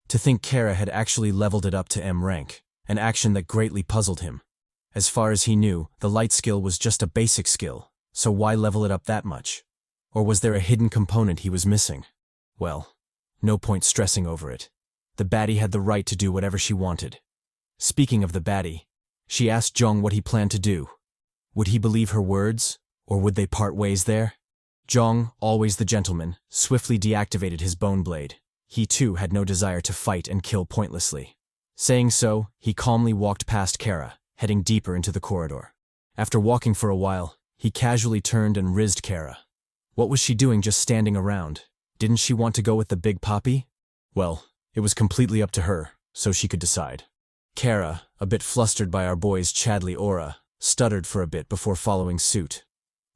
To think Kara had actually leveled it up to M rank, an action that greatly puzzled him. As far as he knew, the light skill was just a basic skill, so why level it up that much? Or was there a hidden component he was missing? Well, no point stressing over it. The baddie had the right to do whatever she wanted. Speaking of the baddie, she asked Jeong what he planned to do. Would he believe her words, or would they part ways there? Jeong, always the gentleman, swiftly deactivated his bone blade. He too had no desire to fight and kill pointlessly. Saying so, he calmly walked past Kara, heading deeper into the corridor. After walking for a while, he casually turned and rizzed Kara. What was she doing just standing around? Didn't she want to go with the big poppy? Well, it was completely up to her, so she could decide. Kara, a bit flustered by our boy's CHADY aura, stuttered for a bit before following suit.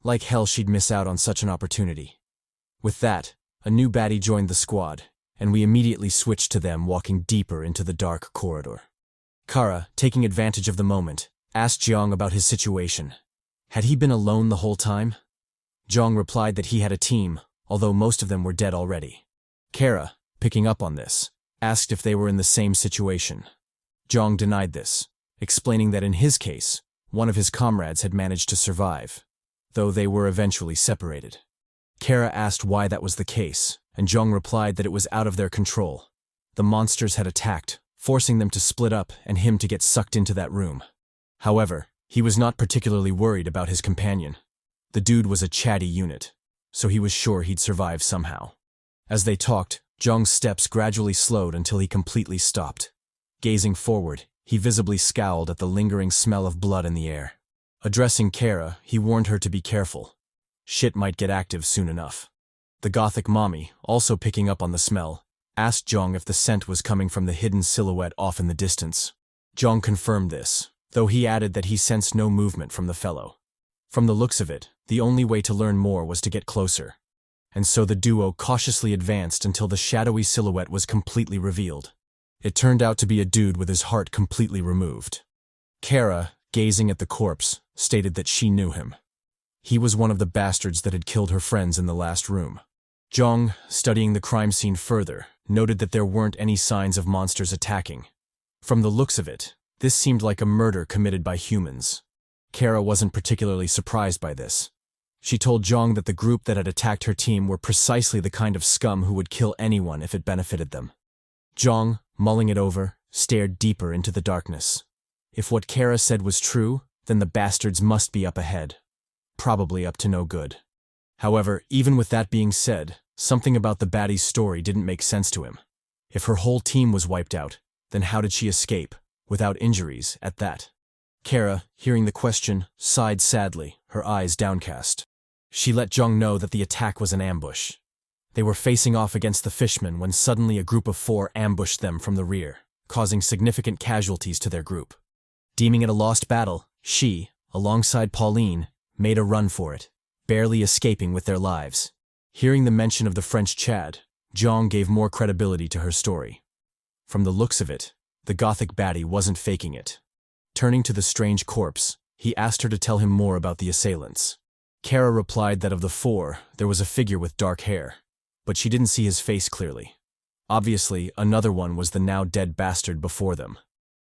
Like hell she'd miss out on such an opportunity. With that, a new baddie joined the squad, and we immediately switched to them walking deeper into the dark corridor. Kara, taking advantage of the moment, asked Jeong about his situation. Had he been alone the whole time? Jeong replied that he had a team, although most of them were dead already. Kara, picking up on this, asked if they were in the same situation. Jeong denied this, explaining that in his case, one of his comrades had managed to survive, though they were eventually separated. Kara asked why that was the case, and Jeong replied that it was out of their control. The monsters had attacked, forcing them to split up and him to get sucked into that room. However, he was not particularly worried about his companion. The dude was a CHADY unit, so he was sure he'd survive somehow. As they talked, Jeong's steps gradually slowed until he completely stopped. Gazing forward, he visibly scowled at the lingering smell of blood in the air. Addressing Kara, he warned her to be careful. Shit might get active soon enough. The gothic mommy, also picking up on the smell, asked Jeong if the scent was coming from the hidden silhouette off in the distance. Jeong confirmed this, though he added that he sensed no movement from the fellow. From the looks of it, the only way to learn more was to get closer. And so the duo cautiously advanced until the shadowy silhouette was completely revealed. It turned out to be a dude with his heart completely removed. Kara, gazing at the corpse, stated that she knew him. He was one of the bastards that had killed her friends in the last room. Jeong, studying the crime scene further, noted that there weren't any signs of monsters attacking. From the looks of it, this seemed like a murder committed by humans. Kara wasn't particularly surprised by this. She told Jeong that the group that had attacked her team were precisely the kind of scum who would kill anyone if it benefited them. Jeong, mulling it over, stared deeper into the darkness. If what Kara said was true, then the bastards must be up ahead. Probably up to no good. However, even with that being said, something about the baddie's story didn't make sense to him. If her whole team was wiped out, then how did she escape, without injuries at that? Kara, hearing the question, sighed sadly, her eyes downcast. She let Jeong know that the attack was an ambush. They were facing off against the fishmen when suddenly a group of 4 ambushed them from the rear, causing significant casualties to their group. Deeming it a lost battle, she, alongside Pauline, made a run for it, barely escaping with their lives. Hearing the mention of the French Chad, Jeong gave more credibility to her story. From the looks of it, the gothic baddie wasn't faking it. Turning to the strange corpse, he asked her to tell him more about the assailants. Kara replied that of the 4, there was a figure with dark hair, but she didn't see his face clearly. Obviously, another one was the now dead bastard before them.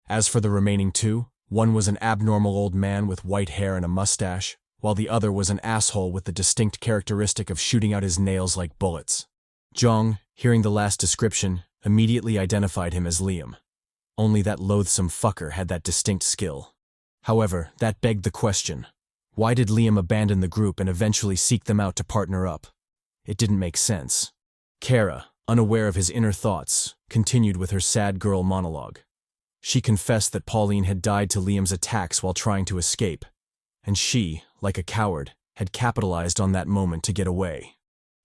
As for the remaining 2, one was an abnormal old man with white hair and a mustache, while the other was an asshole with the distinct characteristic of shooting out his nails like bullets. Jeong, hearing the last description, immediately identified him as Liam. Only that loathsome fucker had that distinct skill. However, that begged the question. Why did Liam abandon the group and eventually seek them out to partner up? It didn't make sense. Kara, unaware of his inner thoughts, continued with her sad girl monologue. She confessed that Pauline had died to Liam's attacks while trying to escape, and she, like a coward, had capitalized on that moment to get away.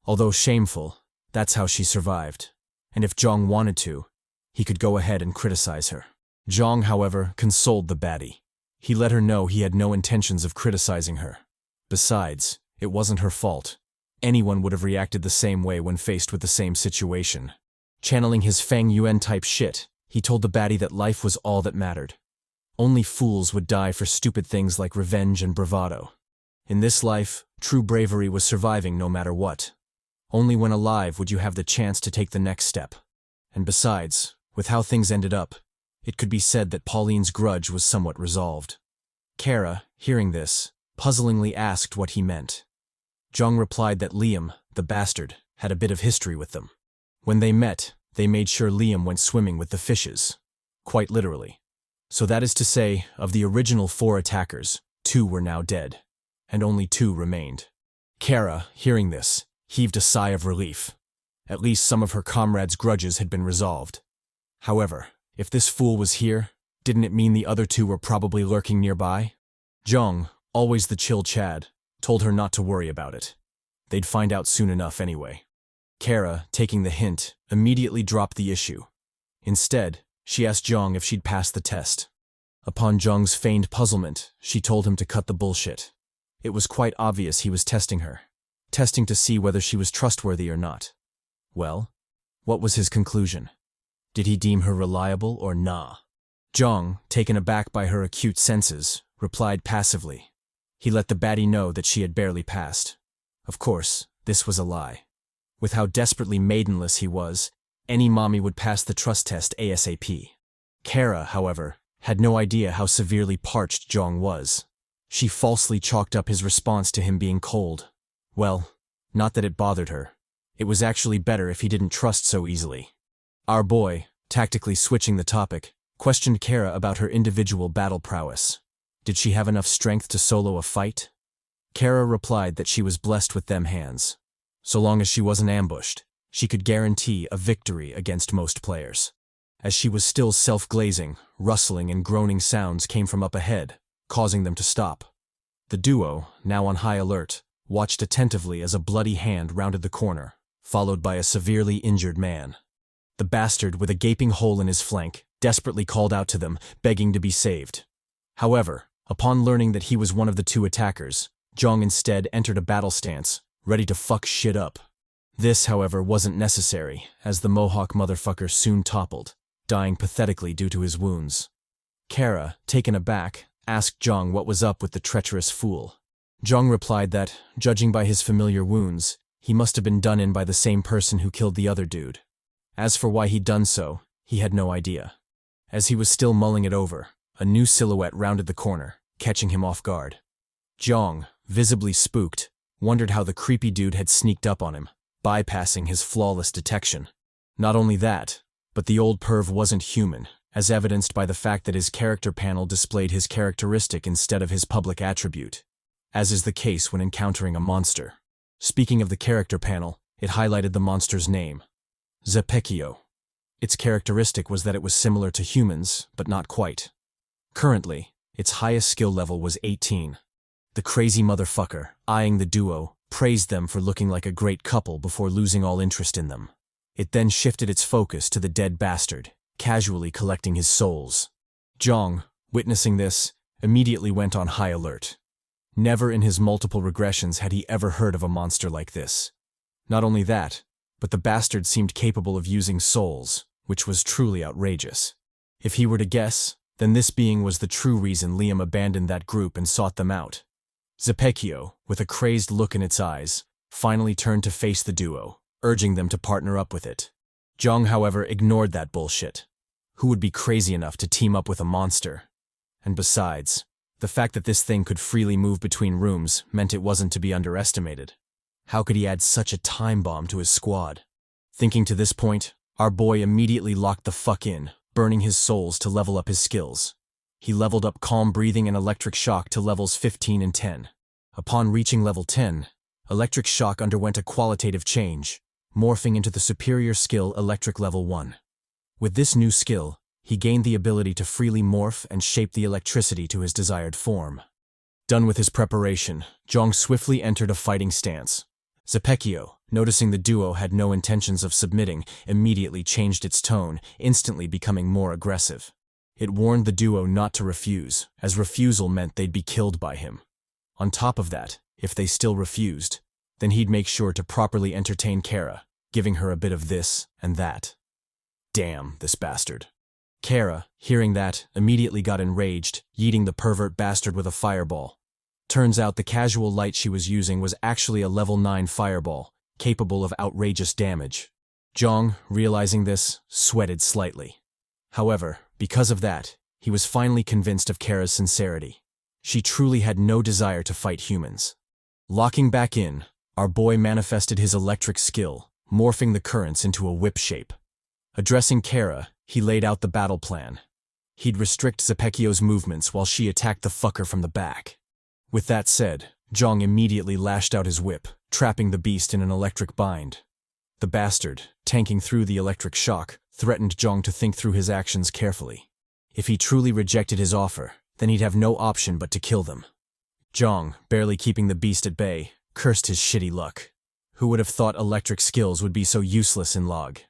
Although shameful, that's how she survived, and if Jeong wanted to, he could go ahead and criticize her. Jeong, however, consoled the baddie. He let her know he had no intentions of criticizing her. Besides, it wasn't her fault. Anyone would have reacted the same way when faced with the same situation. Channeling his Fang Yuan type shit, he told the baddie that life was all that mattered. Only fools would die for stupid things like revenge and bravado. In this life, true bravery was surviving no matter what. Only when alive would you have the chance to take the next step. And besides, with how things ended up, it could be said that Pauline's grudge was somewhat resolved. Kara, hearing this, puzzlingly asked what he meant. Jeong replied that Liam, the bastard, had a bit of history with them. When they met, they made sure Liam went swimming with the fishes. Quite literally. So that is to say, of the original 4 attackers, 2 were now dead, and only 2 remained. Kara, hearing this, heaved a sigh of relief. At least some of her comrades' grudges had been resolved. However, if this fool was here, didn't it mean the other 2 were probably lurking nearby? Jeong, always the chill Chad, told her not to worry about it. They'd find out soon enough anyway. Kara, taking the hint, immediately dropped the issue. Instead, she asked Jeong if she'd passed the test. Upon Jeong's feigned puzzlement, she told him to cut the bullshit. It was quite obvious he was testing her. Testing to see whether she was trustworthy or not. Well, what was his conclusion? Did he deem her reliable or nah? Jeong, taken aback by her acute senses, replied passively. He let the baddie know that she had barely passed. Of course, this was a lie. With how desperately maidenless he was, any mommy would pass the trust test ASAP. Kara, however, had no idea how severely parched Jeong was. She falsely chalked up his response to him being cold. Well, not that it bothered her. It was actually better if he didn't trust so easily. Our boy, tactically switching the topic, questioned Kara about her individual battle prowess. Did she have enough strength to solo a fight? Kara replied that she was blessed with them hands. So long as she wasn't ambushed, she could guarantee a victory against most players. As she was still self-glazing, rustling and groaning sounds came from up ahead, causing them to stop. The duo, now on high alert, watched attentively as a bloody hand rounded the corner, followed by a severely injured man. The bastard, with a gaping hole in his flank, desperately called out to them, begging to be saved. However, upon learning that he was one of the two attackers, Jeong instead entered a battle stance, ready to fuck shit up. This, however, wasn't necessary, as the Mohawk motherfucker soon toppled, dying pathetically due to his wounds. Kara, taken aback, asked Jeong what was up with the treacherous fool. Jeong replied that, judging by his familiar wounds, he must have been done in by the same person who killed the other dude. As for why he'd done so, he had no idea. As he was still mulling it over, a new silhouette rounded the corner, catching him off guard. Jeong, visibly spooked, wondered how the creepy dude had sneaked up on him, bypassing his flawless detection. Not only that, but the old perv wasn't human, as evidenced by the fact that his character panel displayed his characteristic instead of his public attribute, as is the case when encountering a monster. Speaking of the character panel, it highlighted the monster's name, Zepeckio. Its characteristic was that it was similar to humans, but not quite. Currently, its highest skill level was 18. The crazy motherfucker, eyeing the duo, praised them for looking like a great couple before losing all interest in them. It then shifted its focus to the dead bastard, casually collecting his souls. Jeong, witnessing this, immediately went on high alert. Never in his multiple regressions had he ever heard of a monster like this. Not only that, but the bastard seemed capable of using souls, which was truly outrageous. If he were to guess, then this being was the true reason Liam abandoned that group and sought them out. Zepeckio, with a crazed look in its eyes, finally turned to face the duo, urging them to partner up with it. Jeong, however, ignored that bullshit. Who would be crazy enough to team up with a monster? And besides, the fact that this thing could freely move between rooms meant it wasn't to be underestimated. How could he add such a time bomb to his squad? Thinking to this point, our boy immediately locked the fuck in, burning his souls to level up his skills. He leveled up Calm Breathing and Electric Shock to levels 15 and 10. Upon reaching level 10, Electric Shock underwent a qualitative change, morphing into the superior skill Electric Level 1. With this new skill, he gained the ability to freely morph and shape the electricity to his desired form. Done with his preparation, Jeong swiftly entered a fighting stance. Zepeckio, noticing the duo had no intentions of submitting, immediately changed its tone, instantly becoming more aggressive. It warned the duo not to refuse, as refusal meant they'd be killed by him. On top of that, if they still refused, then he'd make sure to properly entertain Kara, giving her a bit of this and that. Damn, this bastard. Kara, hearing that, immediately got enraged, yeeting the pervert bastard with a fireball. Turns out the casual light she was using was actually a level 9 fireball, capable of outrageous damage. Jeong, realizing this, sweated slightly. However, because of that, he was finally convinced of Kara's sincerity. She truly had no desire to fight humans. Locking back in, our boy manifested his electric skill, morphing the currents into a whip shape. Addressing Kara, he laid out the battle plan. He'd restrict Zepeckio's movements while she attacked the fucker from the back. With that said, Jeong immediately lashed out his whip, trapping the beast in an electric bind. The bastard, tanking through the electric shock, threatened Jeong to think through his actions carefully. If he truly rejected his offer, then he'd have no option but to kill them. Jeong, barely keeping the beast at bay, cursed his shitty luck. Who would have thought electric skills would be so useless in L.A.G?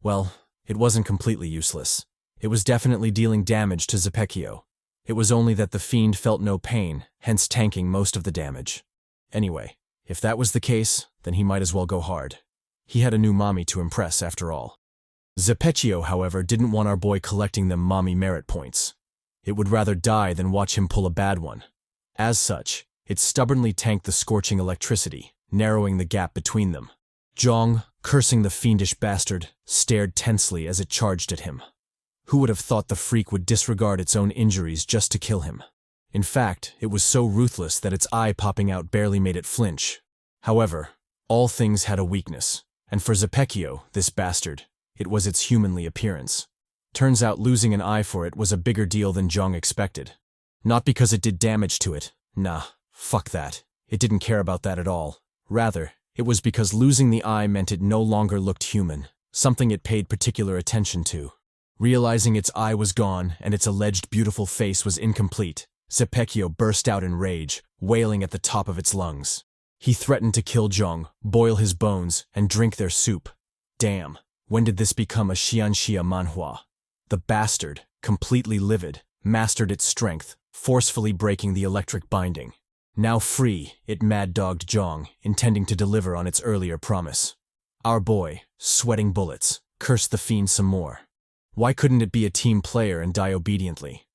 Well, it wasn't completely useless. It was definitely dealing damage to Zepeckio. It was only that the fiend felt no pain, hence tanking most of the damage. Anyway, if that was the case, then he might as well go hard. He had a new mommy to impress after all. Zepeckio, however, didn't want our boy collecting them mommy merit points. It would rather die than watch him pull a bad one. As such, it stubbornly tanked the scorching electricity, narrowing the gap between them. Jeong, cursing the fiendish bastard, stared tensely as it charged at him. Who would have thought the freak would disregard its own injuries just to kill him? In fact, it was so ruthless that its eye popping out barely made it flinch. However, all things had a weakness, and for Zepeckio, this bastard, it was its humanly appearance. Turns out losing an eye for it was a bigger deal than Jeong expected. Not because it did damage to it. Nah, fuck that. It didn't care about that at all. Rather, it was because losing the eye meant it no longer looked human, something it paid particular attention to. Realizing its eye was gone and its alleged beautiful face was incomplete, Zepeckio burst out in rage, wailing at the top of its lungs. He threatened to kill Jeong, boil his bones, and drink their soup. Damn, when did this become a xianxia manhua? The bastard, completely livid, mastered its strength, forcefully breaking the electric binding. Now free, it mad-dogged Jeong, intending to deliver on its earlier promise. Our boy, sweating bullets, cursed the fiend some more. Why couldn't it be a team player and die obediently?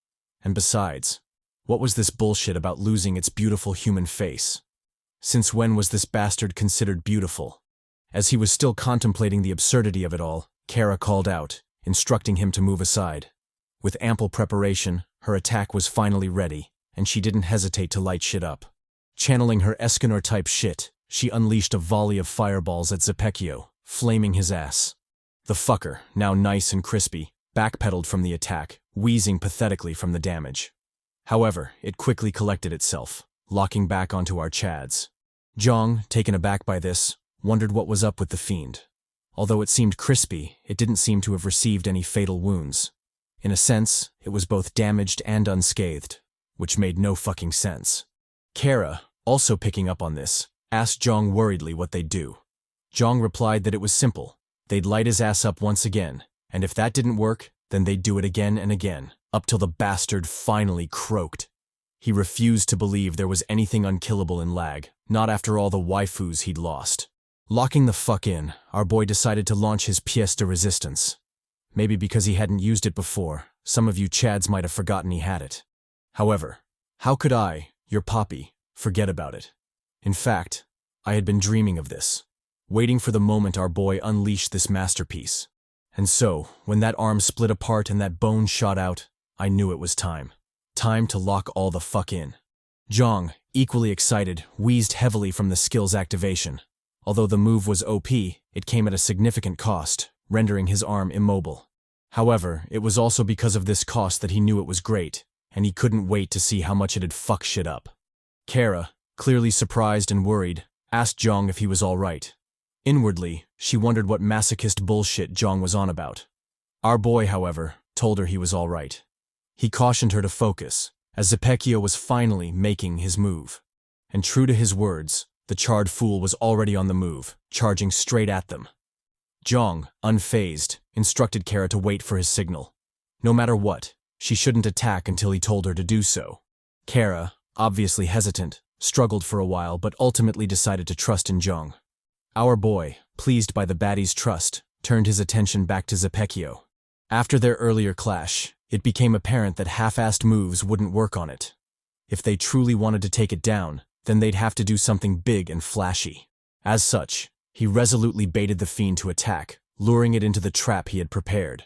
And besides, what was this bullshit about losing its beautiful human face? Since when was this bastard considered beautiful? As he was still contemplating the absurdity of it all, Kara called out, instructing him to move aside. With ample preparation, her attack was finally ready, and she didn't hesitate to light shit up. Channeling her Escanor-type shit, she unleashed a volley of fireballs at Zepeckio, flaming his ass. The fucker, now nice and crispy, backpedaled from the attack, wheezing pathetically from the damage. However, it quickly collected itself, locking back onto our chads. Jeong, taken aback by this, wondered what was up with the fiend. Although it seemed crispy, it didn't seem to have received any fatal wounds. In a sense, it was both damaged and unscathed, which made no fucking sense. Kara, also picking up on this, asked Jeong worriedly what they'd do. Jeong replied that it was simple. They'd light his ass up once again, and if that didn't work, then they'd do it again and again, up till the bastard finally croaked. He refused to believe there was anything unkillable in L.A.G, not after all the waifus he'd lost. Locking the fuck in, our boy decided to launch his pièce de résistance. Maybe because he hadn't used it before, some of you chads might have forgotten he had it. However, how could I, your poppy, forget about it? In fact, I had been dreaming of this, waiting for the moment our boy unleashed this masterpiece. And so, when that arm split apart and that bone shot out, I knew it was time. Time to lock all the fuck in. Jeong, equally excited, wheezed heavily from the skill's activation. Although the move was OP, it came at a significant cost, rendering his arm immobile. However, it was also because of this cost that he knew it was great, and he couldn't wait to see how much it'd fuck shit up. Kara, clearly surprised and worried, asked Jeong if he was alright. Inwardly, she wondered what masochist bullshit Jeong was on about. Our boy, however, told her he was alright. He cautioned her to focus, as Zepeckio was finally making his move. And true to his words, the charred fool was already on the move, charging straight at them. Jeong, unfazed, instructed Kara to wait for his signal. No matter what, she shouldn't attack until he told her to do so. Kara, obviously hesitant, struggled for a while but ultimately decided to trust in Jeong. Our boy, pleased by the baddie's trust, turned his attention back to Zepeckio. After their earlier clash, it became apparent that half-assed moves wouldn't work on it. If they truly wanted to take it down, then they'd have to do something big and flashy. As such, he resolutely baited the fiend to attack, luring it into the trap he had prepared.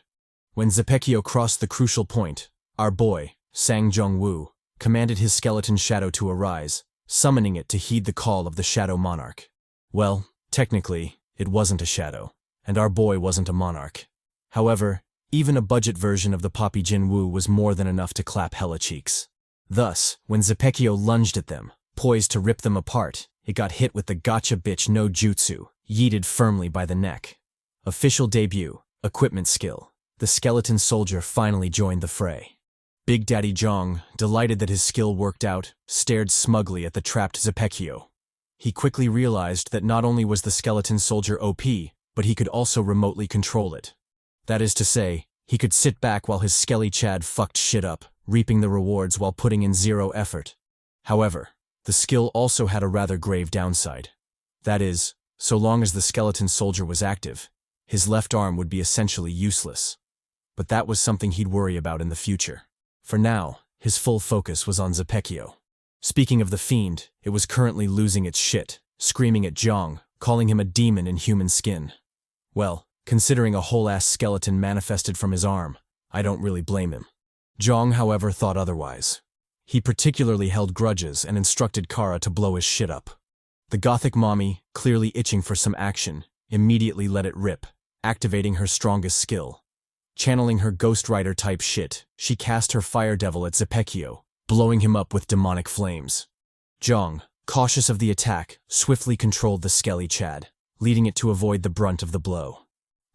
When Zepeckio crossed the crucial point, our boy, Sang Jung-woo, commanded his skeleton shadow to arise, summoning it to heed the call of the Shadow Monarch. Well, technically, it wasn't a shadow, and our boy wasn't a monarch. However, even a budget version of the Poppy Jin-woo was more than enough to clap hella cheeks. Thus, when Zepeckio lunged at them, poised to rip them apart, it got hit with the gotcha bitch no jutsu, yeeted firmly by the neck. Official debut, equipment skill. The skeleton soldier finally joined the fray. Big Daddy Jeong, delighted that his skill worked out, stared smugly at the trapped Zepeckio. He quickly realized that not only was the skeleton soldier OP, but he could also remotely control it. That is to say, he could sit back while his skelly chad fucked shit up, reaping the rewards while putting in zero effort. However, the skill also had a rather grave downside. That is, so long as the skeleton soldier was active, his left arm would be essentially useless. But that was something he'd worry about in the future. For now, his full focus was on Zepeckio. Speaking of the fiend, it was currently losing its shit, screaming at Jeong, calling him a demon in human skin. Well, considering a whole-ass skeleton manifested from his arm, I don't really blame him. Jeong, however, thought otherwise. He particularly held grudges and instructed Kara to blow his shit up. The gothic mommy, clearly itching for some action, immediately let it rip, activating her strongest skill. Channeling her Ghost Rider-type shit, she cast her Fire Devil at Zepeckio, blowing him up with demonic flames. Jeong, cautious of the attack, swiftly controlled the skelly Chad, leading it to avoid the brunt of the blow.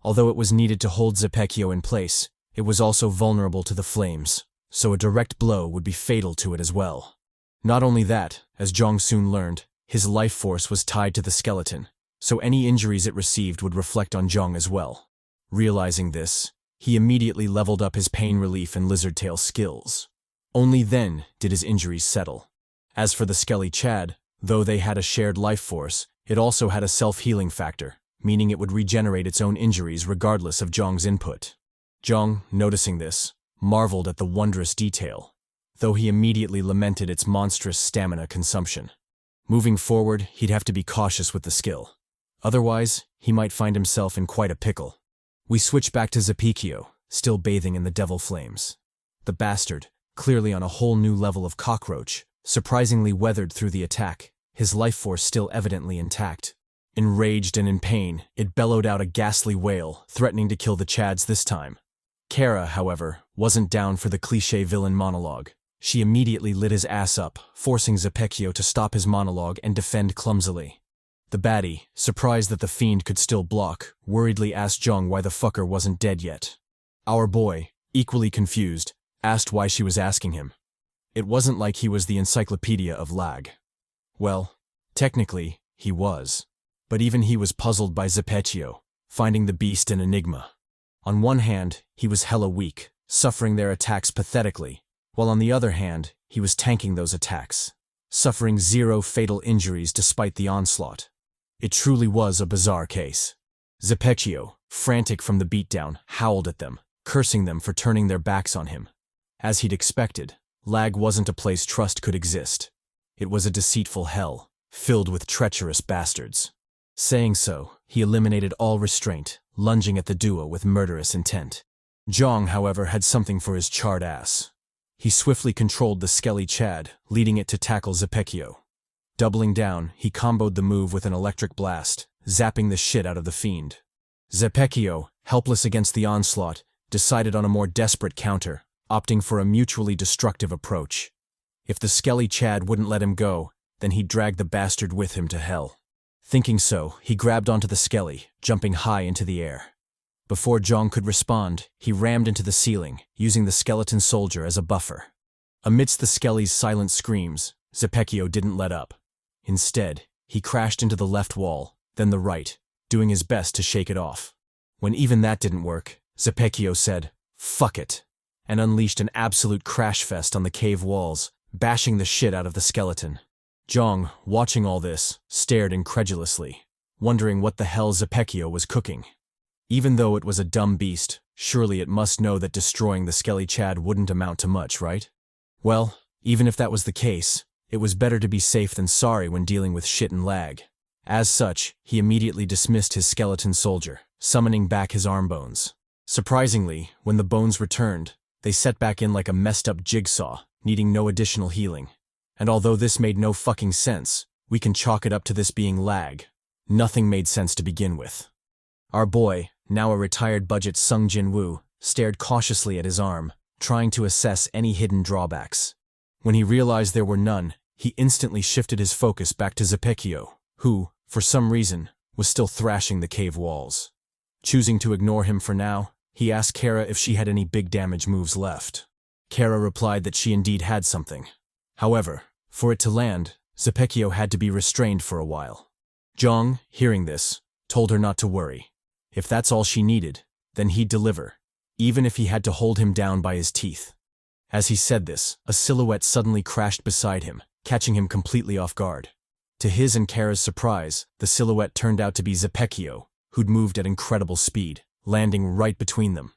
Although it was needed to hold Zepeckio in place, it was also vulnerable to the flames, so a direct blow would be fatal to it as well. Not only that, as Jeong soon learned, his life force was tied to the skeleton, so any injuries it received would reflect on Jeong as well. Realizing this, he immediately leveled up his pain relief and lizard tail skills. Only then did his injuries settle. As for the skelly Chad, though they had a shared life force, it also had a self-healing factor, meaning it would regenerate its own injuries regardless of Jeong's input. Jeong, noticing this, marveled at the wondrous detail, though he immediately lamented its monstrous stamina consumption. Moving forward, he'd have to be cautious with the skill. Otherwise, he might find himself in quite a pickle. We switch back to Zepeckio, still bathing in the devil flames. The bastard, clearly on a whole new level of cockroach, surprisingly weathered through the attack, his life force still evidently intact. Enraged and in pain, it bellowed out a ghastly wail, threatening to kill the Chads this time. Kara, however, wasn't down for the cliché villain monologue. She immediately lit his ass up, forcing Zepeckio to stop his monologue and defend clumsily. The baddie, surprised that the fiend could still block, worriedly asked Jeong why the fucker wasn't dead yet. Our boy, equally confused, asked why she was asking him. It wasn't like he was the encyclopedia of L.A.G. Well, technically, he was. But even he was puzzled by Zepeckio, finding the beast an enigma. On one hand, he was hella weak, suffering their attacks pathetically, while on the other hand, he was tanking those attacks, suffering 0 fatal injuries despite the onslaught. It truly was a bizarre case. Zepeckio, frantic from the beatdown, howled at them, cursing them for turning their backs on him. As he'd expected, L.A.G wasn't a place trust could exist. It was a deceitful hell, filled with treacherous bastards. Saying so, he eliminated all restraint, lunging at the duo with murderous intent. Jeong, however, had something for his charred ass. He swiftly controlled the skelly Chad, leading it to tackle Zepeckio. Doubling down, he comboed the move with an electric blast, zapping the shit out of the fiend. Zepeckio, helpless against the onslaught, decided on a more desperate counter, opting for a mutually destructive approach. If the skelly Chad wouldn't let him go, then he'd drag the bastard with him to hell. Thinking so, he grabbed onto the skelly, jumping high into the air. Before Jeong could respond, he rammed into the ceiling, using the skeleton soldier as a buffer. Amidst the skelly's silent screams, Zepeckio didn't let up. Instead, he crashed into the left wall, then the right, doing his best to shake it off. When even that didn't work, Zepeckio said, "Fuck it," and unleashed an absolute crash fest on the cave walls, bashing the shit out of the skeleton. Jeong, watching all this, stared incredulously, wondering what the hell Zepeckio was cooking. Even though it was a dumb beast, surely it must know that destroying the skelly Chad wouldn't amount to much, right? Well, even if that was the case, it was better to be safe than sorry when dealing with shit and L.A.G. As such, he immediately dismissed his skeleton soldier, summoning back his arm bones. Surprisingly, when the bones returned, they set back in like a messed up jigsaw, needing no additional healing. And although this made no fucking sense, we can chalk it up to this being L.A.G. Nothing made sense to begin with. Our boy, now a retired budget Sung Jin-woo, stared cautiously at his arm, trying to assess any hidden drawbacks. When he realized there were none, he instantly shifted his focus back to Zepeckio, who, for some reason, was still thrashing the cave walls. Choosing to ignore him for now, he asked Kara if she had any big damage moves left. Kara replied that she indeed had something. However, for it to land, Zepeckio had to be restrained for a while. Jeong, hearing this, told her not to worry. If that's all she needed, then he'd deliver, even if he had to hold him down by his teeth. As he said this, a silhouette suddenly crashed beside him, catching him completely off guard. To his and Kara's surprise, the silhouette turned out to be Zepeckio, who'd moved at incredible speed, landing right between them.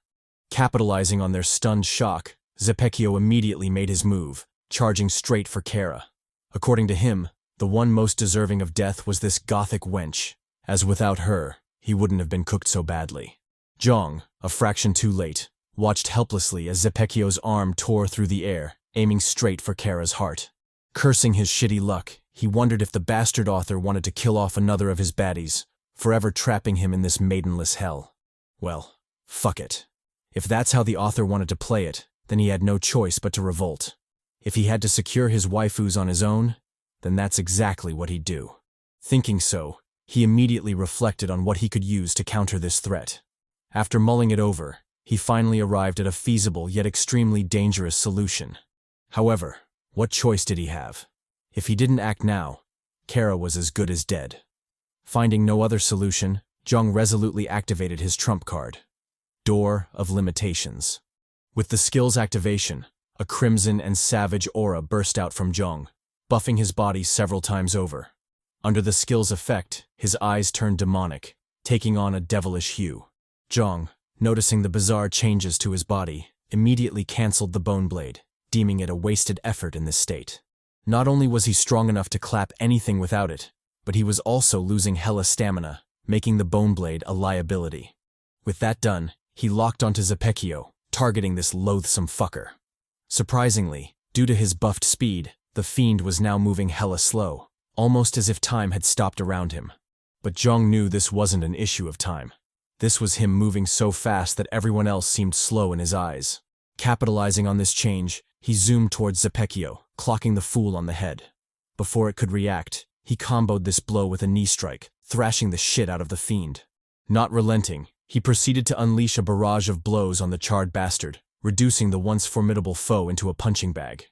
Capitalizing on their stunned shock, Zepeckio immediately made his move, charging straight for Kara. According to him, the one most deserving of death was this gothic wench, as without her, he wouldn't have been cooked so badly. Jeong, a fraction too late, watched helplessly as Zepeckio's arm tore through the air, aiming straight for Kara's heart. Cursing his shitty luck, he wondered if the bastard author wanted to kill off another of his baddies, forever trapping him in this maidenless hell. Well, fuck it. If that's how the author wanted to play it, then he had no choice but to revolt. If he had to secure his waifus on his own, then that's exactly what he'd do. Thinking so, he immediately reflected on what he could use to counter this threat. After mulling it over, he finally arrived at a feasible yet extremely dangerous solution. However, what choice did he have? If he didn't act now, Kara was as good as dead. Finding no other solution, Jeong resolutely activated his trump card, Door of Limitations. With the skill's activation, a crimson and savage aura burst out from Jeong, buffing his body several times over. Under the skill's effect, his eyes turned demonic, taking on a devilish hue. Jeong, noticing the bizarre changes to his body, immediately cancelled the bone blade, deeming it a wasted effort in this state. Not only was he strong enough to clap anything without it, but he was also losing hella stamina, making the bone blade a liability. With that done, he locked onto Zepeckio, targeting this loathsome fucker. Surprisingly, due to his buffed speed, the fiend was now moving hella slow, almost as if time had stopped around him. But Jeong knew this wasn't an issue of time. This was him moving so fast that everyone else seemed slow in his eyes. Capitalizing on this change, he zoomed towards Zepeckio, clocking the fool on the head. Before it could react, he comboed this blow with a knee strike, thrashing the shit out of the fiend. Not relenting, he proceeded to unleash a barrage of blows on the charred bastard, reducing the once formidable foe into a punching bag.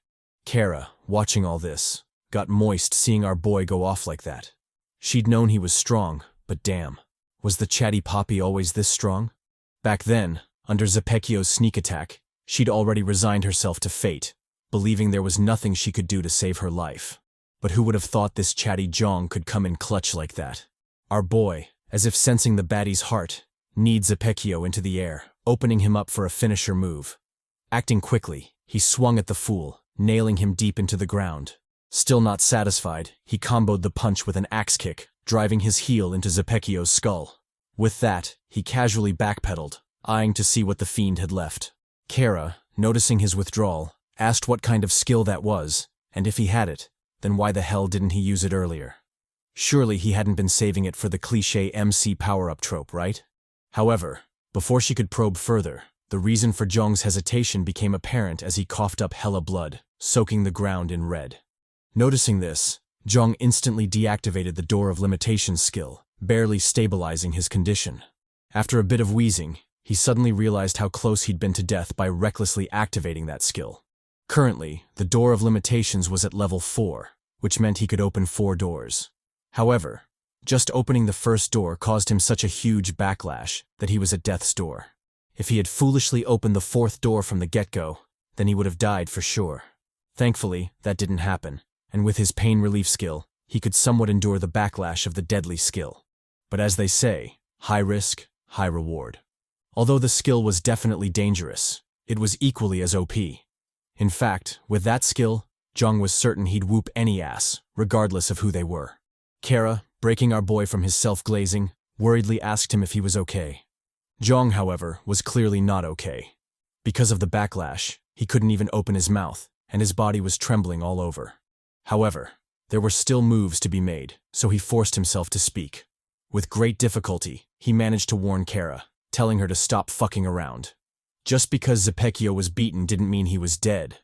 Kara, watching all this, got moist seeing our boy go off like that. She'd known he was strong, but damn, was the chatty poppy always this strong? Back then, under Zepeckio's sneak attack, she'd already resigned herself to fate, believing there was nothing she could do to save her life. But who would have thought this chatty Jeong could come in clutch like that? Our boy, as if sensing the baddie's heart, kneed Zepeckio into the air, opening him up for a finisher move. Acting quickly, he swung at the fool, nailing him deep into the ground. Still not satisfied, he comboed the punch with an axe kick, driving his heel into Zepeckio's skull. With that, he casually backpedaled, eyeing to see what the fiend had left. Kara, noticing his withdrawal, asked what kind of skill that was, and if he had it, then why the hell didn't he use it earlier? Surely he hadn't been saving it for the cliché MC power-up trope, right? However, before she could probe further, the reason for Jeong's hesitation became apparent as he coughed up hella blood, soaking the ground in red. Noticing this, Jeong instantly deactivated the Door of Limitations skill, barely stabilizing his condition. After a bit of wheezing, he suddenly realized how close he'd been to death by recklessly activating that skill. Currently, the Door of Limitations was at level 4, which meant he could open 4 doors. However, just opening the first door caused him such a huge backlash that he was at death's door. If he had foolishly opened the 4th door from the get-go, then he would have died for sure. Thankfully, that didn't happen, and with his pain relief skill, he could somewhat endure the backlash of the deadly skill. But as they say, high risk, high reward. Although the skill was definitely dangerous, it was equally as OP. In fact, with that skill, Jeong was certain he'd whoop any ass, regardless of who they were. Kara, breaking our boy from his self-glazing, worriedly asked him if he was okay. Jeong, however, was clearly not okay. Because of the backlash, he couldn't even open his mouth, and his body was trembling all over. However, there were still moves to be made, so he forced himself to speak. With great difficulty, he managed to warn Kara, telling her to stop fucking around. Just because Zepeckio was beaten didn't mean he was dead,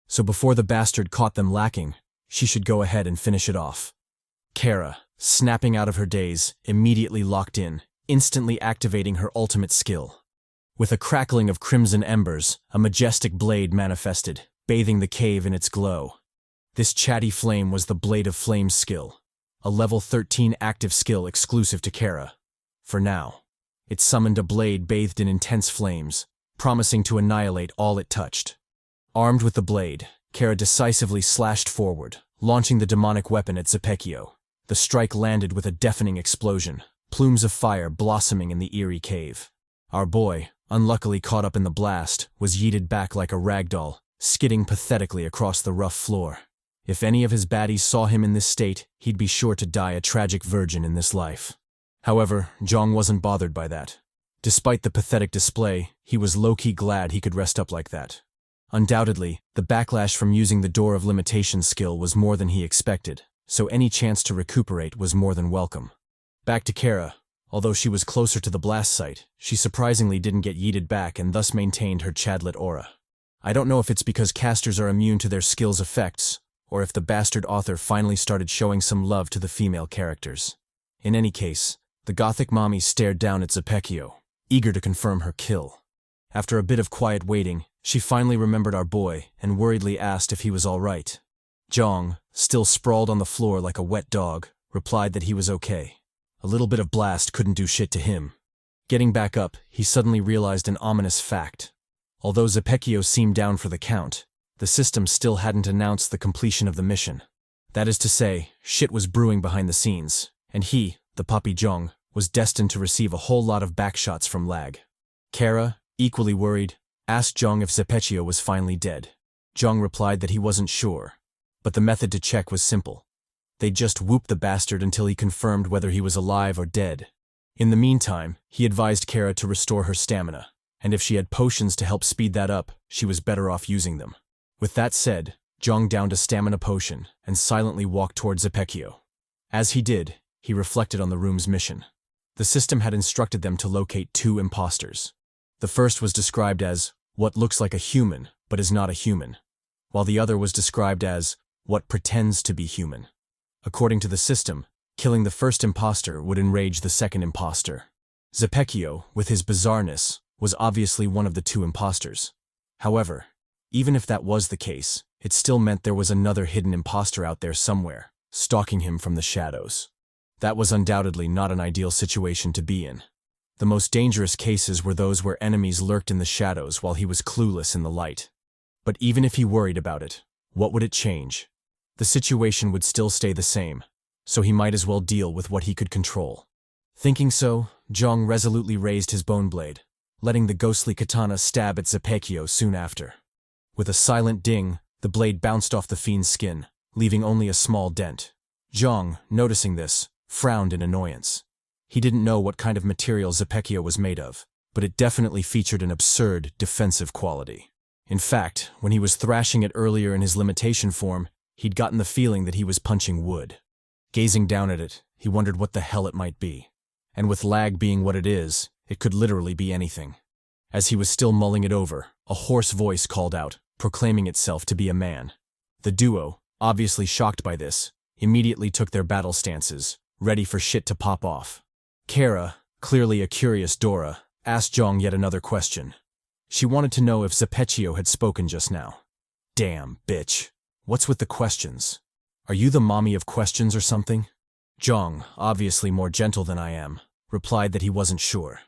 so before the bastard caught them lacking, she should go ahead and finish it off. Kara, snapping out of her daze, immediately locked in, instantly activating her ultimate skill. With a crackling of crimson embers, a majestic blade manifested, bathing the cave in its glow. This chatty flame was the Blade of Flame skill, a level 13 active skill exclusive to Kara. For now, it summoned a blade bathed in intense flames, promising to annihilate all it touched. Armed with the blade, Kara decisively slashed forward, launching the demonic weapon at Zepeckio. The strike landed with a deafening explosion, plumes of fire blossoming in the eerie cave. Our boy, unluckily caught up in the blast, was yeeted back like a ragdoll, skidding pathetically across the rough floor. If any of his baddies saw him in this state, he'd be sure to die a tragic virgin in this life. However, Jeong wasn't bothered by that. Despite the pathetic display, he was low-key glad he could rest up like that. Undoubtedly, the backlash from using the Door of Limitation skill was more than he expected, so any chance to recuperate was more than welcome. Back to Kara. Although she was closer to the blast site, she surprisingly didn't get yeeted back and thus maintained her chadlet aura. I don't know if it's because casters are immune to their skills' effects, or if the bastard author finally started showing some love to the female characters. In any case, the gothic mommy stared down at Zepeckio, eager to confirm her kill. After a bit of quiet waiting, she finally remembered our boy and worriedly asked if he was all right. Jeong, still sprawled on the floor like a wet dog, replied that he was okay. A little bit of blast couldn't do shit to him. Getting back up, he suddenly realized an ominous fact. Although Zepeckio seemed down for the count, the system still hadn't announced the completion of the mission. That is to say, shit was brewing behind the scenes, and he, the puppy Jeong, was destined to receive a whole lot of backshots from L.A.G. Kara, equally worried, asked Jeong if Zepeckio was finally dead. Jeong replied that he wasn't sure, but the method to check was simple. They'd just whoop the bastard until he confirmed whether he was alive or dead. In the meantime, he advised Kara to restore her stamina, and if she had potions to help speed that up, she was better off using them. With that said, Jeong downed a stamina potion and silently walked toward Zepeckio. As he did, he reflected on the room's mission. The system had instructed them to locate 2 imposters. The first was described as what looks like a human but is not a human, while the other was described as what pretends to be human. According to the system, killing the first imposter would enrage the second imposter. Zepeckio, with his bizarreness, was obviously one of the 2 imposters. However, even if that was the case, it still meant there was another hidden imposter out there somewhere, stalking him from the shadows. That was undoubtedly not an ideal situation to be in. The most dangerous cases were those where enemies lurked in the shadows while he was clueless in the light. But even if he worried about it, what would it change? The situation would still stay the same, so he might as well deal with what he could control. Thinking so, Jeong resolutely raised his bone blade, letting the ghostly katana stab at Zepeckio soon after. With a silent ding, the blade bounced off the fiend's skin, leaving only a small dent. Jeong, noticing this, frowned in annoyance. He didn't know what kind of material Zepeckio was made of, but it definitely featured an absurd, defensive quality. In fact, when he was thrashing it earlier in his limitation form, he'd gotten the feeling that he was punching wood. Gazing down at it, he wondered what the hell it might be. And with L.A.G being what it is, it could literally be anything. As he was still mulling it over, a hoarse voice called out, proclaiming itself to be a man. The duo, obviously shocked by this, immediately took their battle stances, ready for shit to pop off. Kara, clearly a curious Dora, asked Jeong yet another question. She wanted to know if Zepeckio had spoken just now. Damn, bitch. What's with the questions? Are you the mommy of questions or something? Jeong, obviously more gentle than I am, replied that he wasn't sure.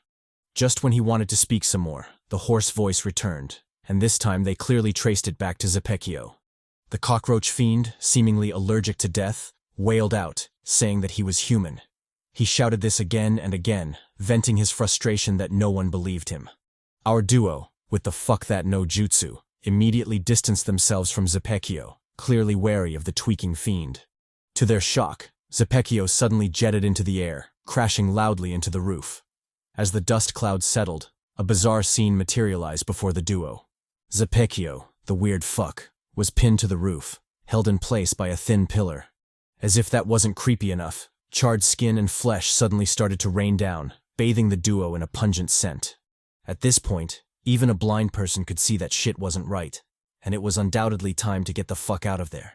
Just when he wanted to speak some more, the hoarse voice returned, and this time they clearly traced it back to Zepeckio. The cockroach fiend, seemingly allergic to death, wailed out, saying that he was human. He shouted this again and again, venting his frustration that no one believed him. Our duo, with the fuck that no jutsu, immediately distanced themselves from Zepeckio, clearly wary of the tweaking fiend. To their shock, Zepeckio suddenly jetted into the air, crashing loudly into the roof. As the dust cloud settled, a bizarre scene materialized before the duo. Zepeckio, the weird fuck, was pinned to the roof, held in place by a thin pillar. As if that wasn't creepy enough, charred skin and flesh suddenly started to rain down, bathing the duo in a pungent scent. At this point, even a blind person could see that shit wasn't right, and it was undoubtedly time to get the fuck out of there.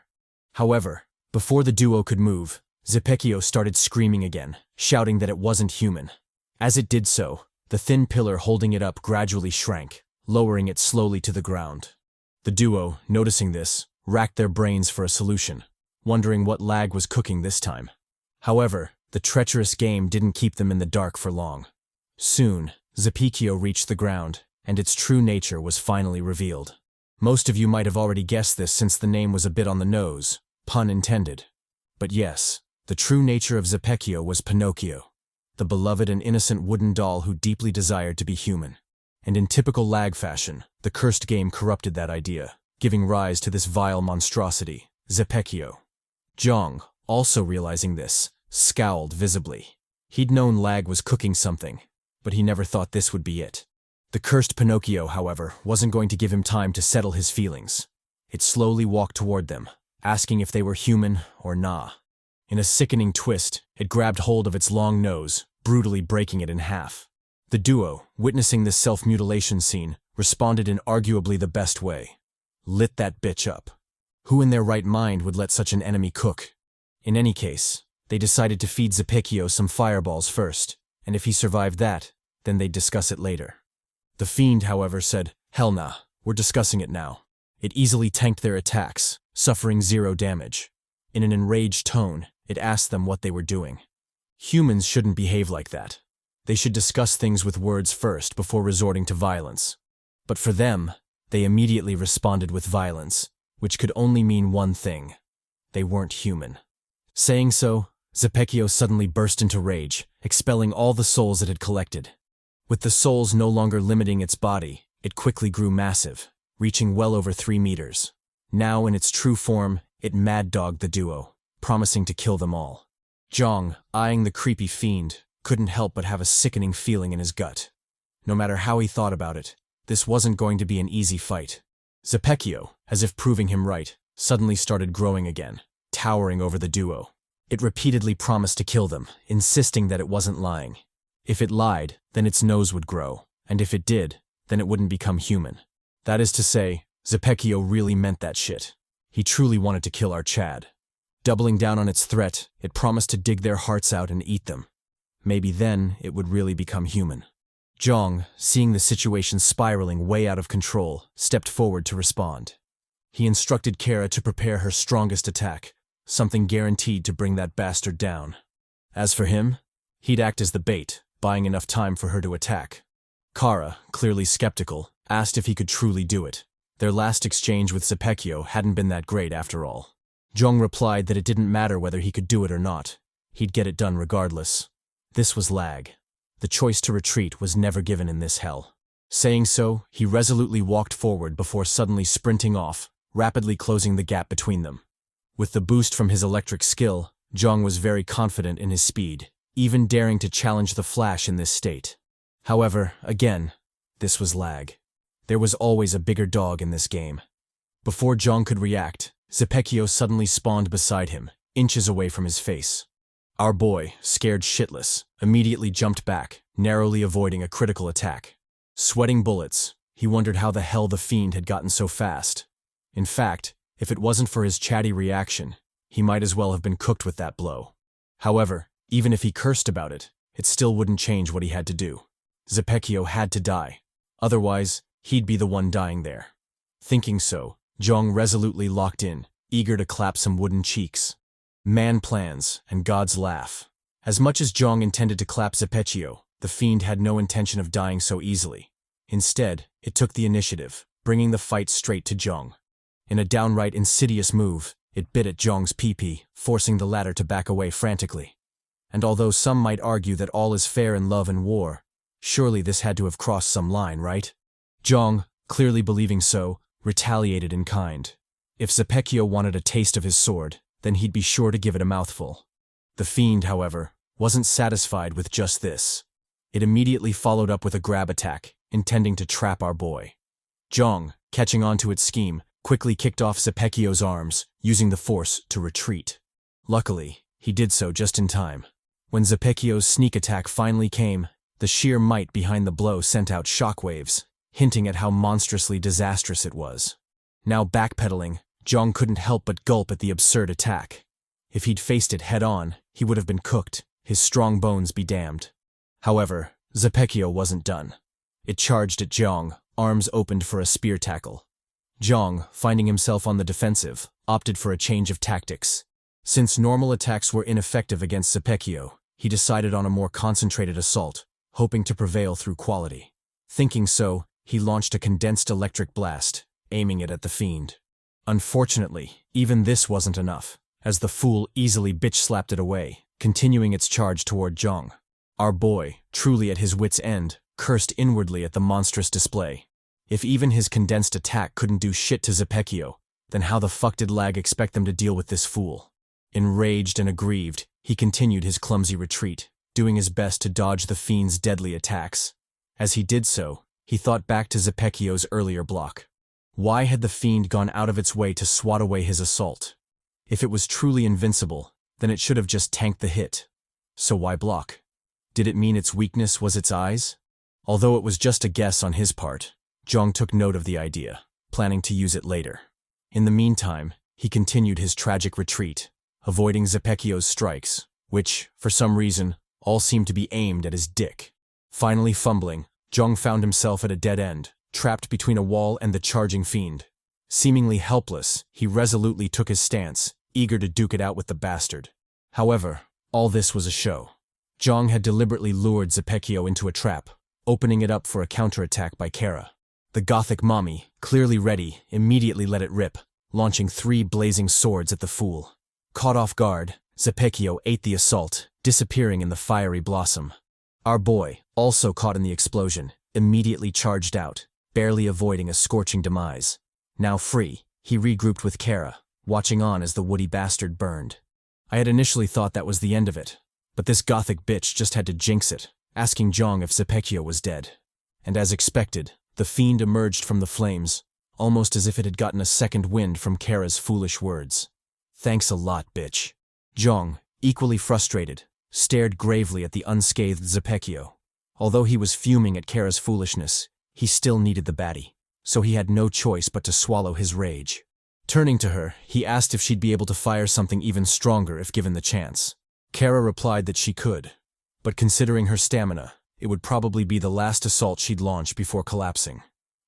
However, before the duo could move, Zepeckio started screaming again, shouting that it wasn't human. As it did so, the thin pillar holding it up gradually shrank, lowering it slowly to the ground. The duo, noticing this, racked their brains for a solution, wondering what L.A.G was cooking this time. However, the treacherous game didn't keep them in the dark for long. Soon, Zepeckio reached the ground, and its true nature was finally revealed. Most of you might have already guessed this since the name was a bit on the nose, pun intended. But yes, the true nature of Zepeckio was Pinocchio, the beloved and innocent wooden doll who deeply desired to be human. And in typical L.A.G fashion, the cursed game corrupted that idea, giving rise to this vile monstrosity, Zepeckio. Jeong, also realizing this, scowled visibly. He'd known L.A.G was cooking something. but he never thought this would be it. The cursed Pinocchio, however, wasn't going to give him time to settle his feelings. It slowly walked toward them, asking if they were human or nah. In a sickening twist, it grabbed hold of its long nose, brutally breaking it in half. The duo, witnessing this self-mutilation scene, responded in arguably the best way. Lit that bitch up. Who in their right mind would let such an enemy cook? In any case, they decided to feed Zepeckio some fireballs first, and if he survived that, then they'd discuss it later. The fiend, however, said, "Hell nah, we're discussing it now." It easily tanked their attacks, suffering 0 damage. In an enraged tone, it asked them what they were doing. Humans shouldn't behave like that. They should discuss things with words first before resorting to violence. But for them, they immediately responded with violence, which could only mean one thing. They weren't human. Saying so, Zepeckio suddenly burst into rage, expelling all the souls it had collected. With the souls no longer limiting its body, it quickly grew massive, reaching well over 3 meters. Now in its true form, it mad-dogged the duo, promising to kill them all. Jeong, eyeing the creepy fiend, couldn't help but have a sickening feeling in his gut. No matter how he thought about it, this wasn't going to be an easy fight. Zepeckio, as if proving him right, suddenly started growing again, towering over the duo. It repeatedly promised to kill them, insisting that it wasn't lying. If it lied, then its nose would grow, and if it did, then it wouldn't become human. That is to say, Zepeckio really meant that shit. He truly wanted to kill our Chad. Doubling down on its threat, it promised to dig their hearts out and eat them. Maybe then it would really become human. Jeong, seeing the situation spiraling way out of control, stepped forward to respond. He instructed Kara to prepare her strongest attack, something guaranteed to bring that bastard down. As for him, he'd act as the bait, buying enough time for her to attack. Kara, clearly skeptical, asked if he could truly do it. Their last exchange with Zepeckio hadn't been that great after all. Jeong replied that it didn't matter whether he could do it or not. He'd get it done regardless. This was L.A.G. The choice to retreat was never given in this hell. Saying so, he resolutely walked forward before suddenly sprinting off, rapidly closing the gap between them. With the boost from his electric skill, Jeong was very confident in his speed, even daring to challenge the Flash in this state. However, again, this was L.A.G. There was always a bigger dog in this game. Before Jeong could react, Zepeckio suddenly spawned beside him, inches away from his face. Our boy, scared shitless, immediately jumped back, narrowly avoiding a critical attack. Sweating bullets, he wondered how the hell the fiend had gotten so fast. In fact, if it wasn't for his chatty reaction, he might as well have been cooked with that blow. However, even if he cursed about it, it still wouldn't change what he had to do. Zepeckio had to die. Otherwise, he'd be the one dying there. Thinking so, Jeong resolutely locked in, eager to clap some wooden cheeks. Man plans, and God's laugh. As much as Jeong intended to clap Zepeckio, the fiend had no intention of dying so easily. Instead, it took the initiative, bringing the fight straight to Jeong. In a downright insidious move, it bit at Jeong's pee-pee, forcing the latter to back away frantically. And although some might argue that all is fair in love and war, surely this had to have crossed some line, right? Jeong, clearly believing so, retaliated in kind. If Zepeckio wanted a taste of his sword, then he'd be sure to give it a mouthful. The fiend, however, wasn't satisfied with just this. It immediately followed up with a grab attack, intending to trap our boy. Jeong, catching on to its scheme, quickly kicked off Zepeckio's arms, using the force to retreat. Luckily, he did so just in time. When Zepeckio's sneak attack finally came, the sheer might behind the blow sent out shockwaves, hinting at how monstrously disastrous it was. Now backpedaling, Jeong couldn't help but gulp at the absurd attack. If he'd faced it head-on, he would have been cooked, his strong bones be damned. However, Zepeckio wasn't done. It charged at Jeong, arms opened for a spear tackle. Jeong, finding himself on the defensive, opted for a change of tactics. Since normal attacks were ineffective against Zepeckio, he decided on a more concentrated assault, hoping to prevail through quality. Thinking so, he launched a condensed electric blast, aiming it at the fiend. Unfortunately, even this wasn't enough, as the fool easily bitch-slapped it away, continuing its charge toward Jeong. Our boy, truly at his wit's end, cursed inwardly at the monstrous display. If even his condensed attack couldn't do shit to Zepeckio, then how the fuck did L.A.G expect them to deal with this fool? Enraged and aggrieved, he continued his clumsy retreat, doing his best to dodge the fiend's deadly attacks. As he did so, he thought back to Zepeckio's earlier block. Why had the fiend gone out of its way to swat away his assault? If it was truly invincible, then it should have just tanked the hit. So why block? Did it mean its weakness was its eyes? Although it was just a guess on his part, Jeong took note of the idea, planning to use it later. In the meantime, he continued his tragic retreat, avoiding Zepeckio's strikes, which, for some reason, all seemed to be aimed at his dick. Finally fumbling, Jeong found himself at a dead end, trapped between a wall and the charging fiend. Seemingly helpless, he resolutely took his stance, eager to duke it out with the bastard. However, all this was a show. Jeong had deliberately lured Zepeckio into a trap, opening it up for a counterattack by Kara. The gothic mommy, clearly ready, immediately let it rip, launching 3 blazing swords at the fool. Caught off guard, Zepeckio ate the assault, disappearing in the fiery blossom. Our boy, also caught in the explosion, immediately charged out, barely avoiding a scorching demise. Now free, he regrouped with Kara, watching on as the woody bastard burned. I had initially thought that was the end of it, but this gothic bitch just had to jinx it, asking Jeong if Zepeckio was dead. And as expected, the fiend emerged from the flames, almost as if it had gotten a second wind from Kara's foolish words. Thanks a lot, bitch. Jeong, equally frustrated, stared gravely at the unscathed Zepeckio. Although he was fuming at Kara's foolishness, he still needed the baddie, so he had no choice but to swallow his rage. Turning to her, he asked if she'd be able to fire something even stronger if given the chance. Kara replied that she could, but considering her stamina, it would probably be the last assault she'd launch before collapsing.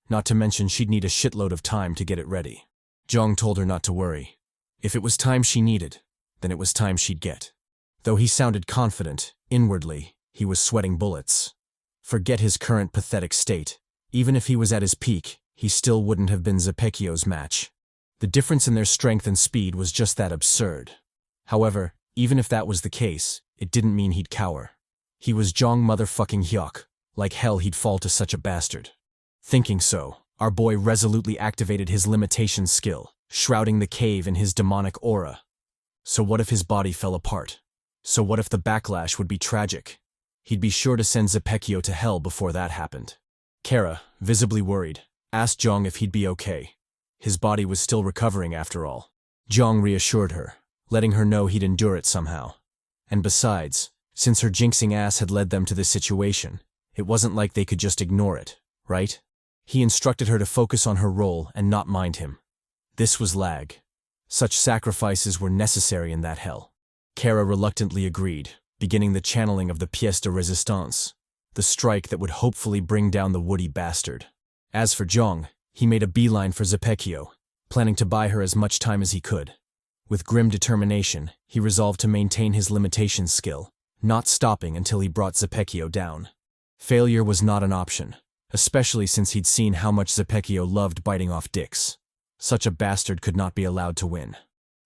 Not to mention she'd need a shitload of time to get it ready. Jeong told her not to worry. If it was time she needed, then it was time she'd get. Though he sounded confident, inwardly, he was sweating bullets. Forget his current pathetic state. Even if he was at his peak, he still wouldn't have been Zepeckio's match. The difference in their strength and speed was just that absurd. However, even if that was the case, it didn't mean he'd cower. He was Jeong motherfucking Hyeok. Like hell he'd fall to such a bastard. Thinking so, our boy resolutely activated his limitation skill, shrouding the cave in his demonic aura. So what if his body fell apart? So what if the backlash would be tragic? He'd be sure to send Zepeckio to hell before that happened. Kara, visibly worried, asked Jeong if he'd be okay. His body was still recovering after all. Jeong reassured her, letting her know he'd endure it somehow. And besides, since her jinxing ass had led them to this situation, it wasn't like they could just ignore it, right? He instructed her to focus on her role and not mind him. This was L.A.G. Such sacrifices were necessary in that hell. Kara reluctantly agreed, beginning the channeling of the pièce de résistance, the strike that would hopefully bring down the woody bastard. As for Jeong, he made a beeline for Zepeckio, planning to buy her as much time as he could. With grim determination, he resolved to maintain his limitation skill, not stopping until he brought Zepeckio down. Failure was not an option, especially since he'd seen how much Zepeckio loved biting off dicks. Such a bastard could not be allowed to win.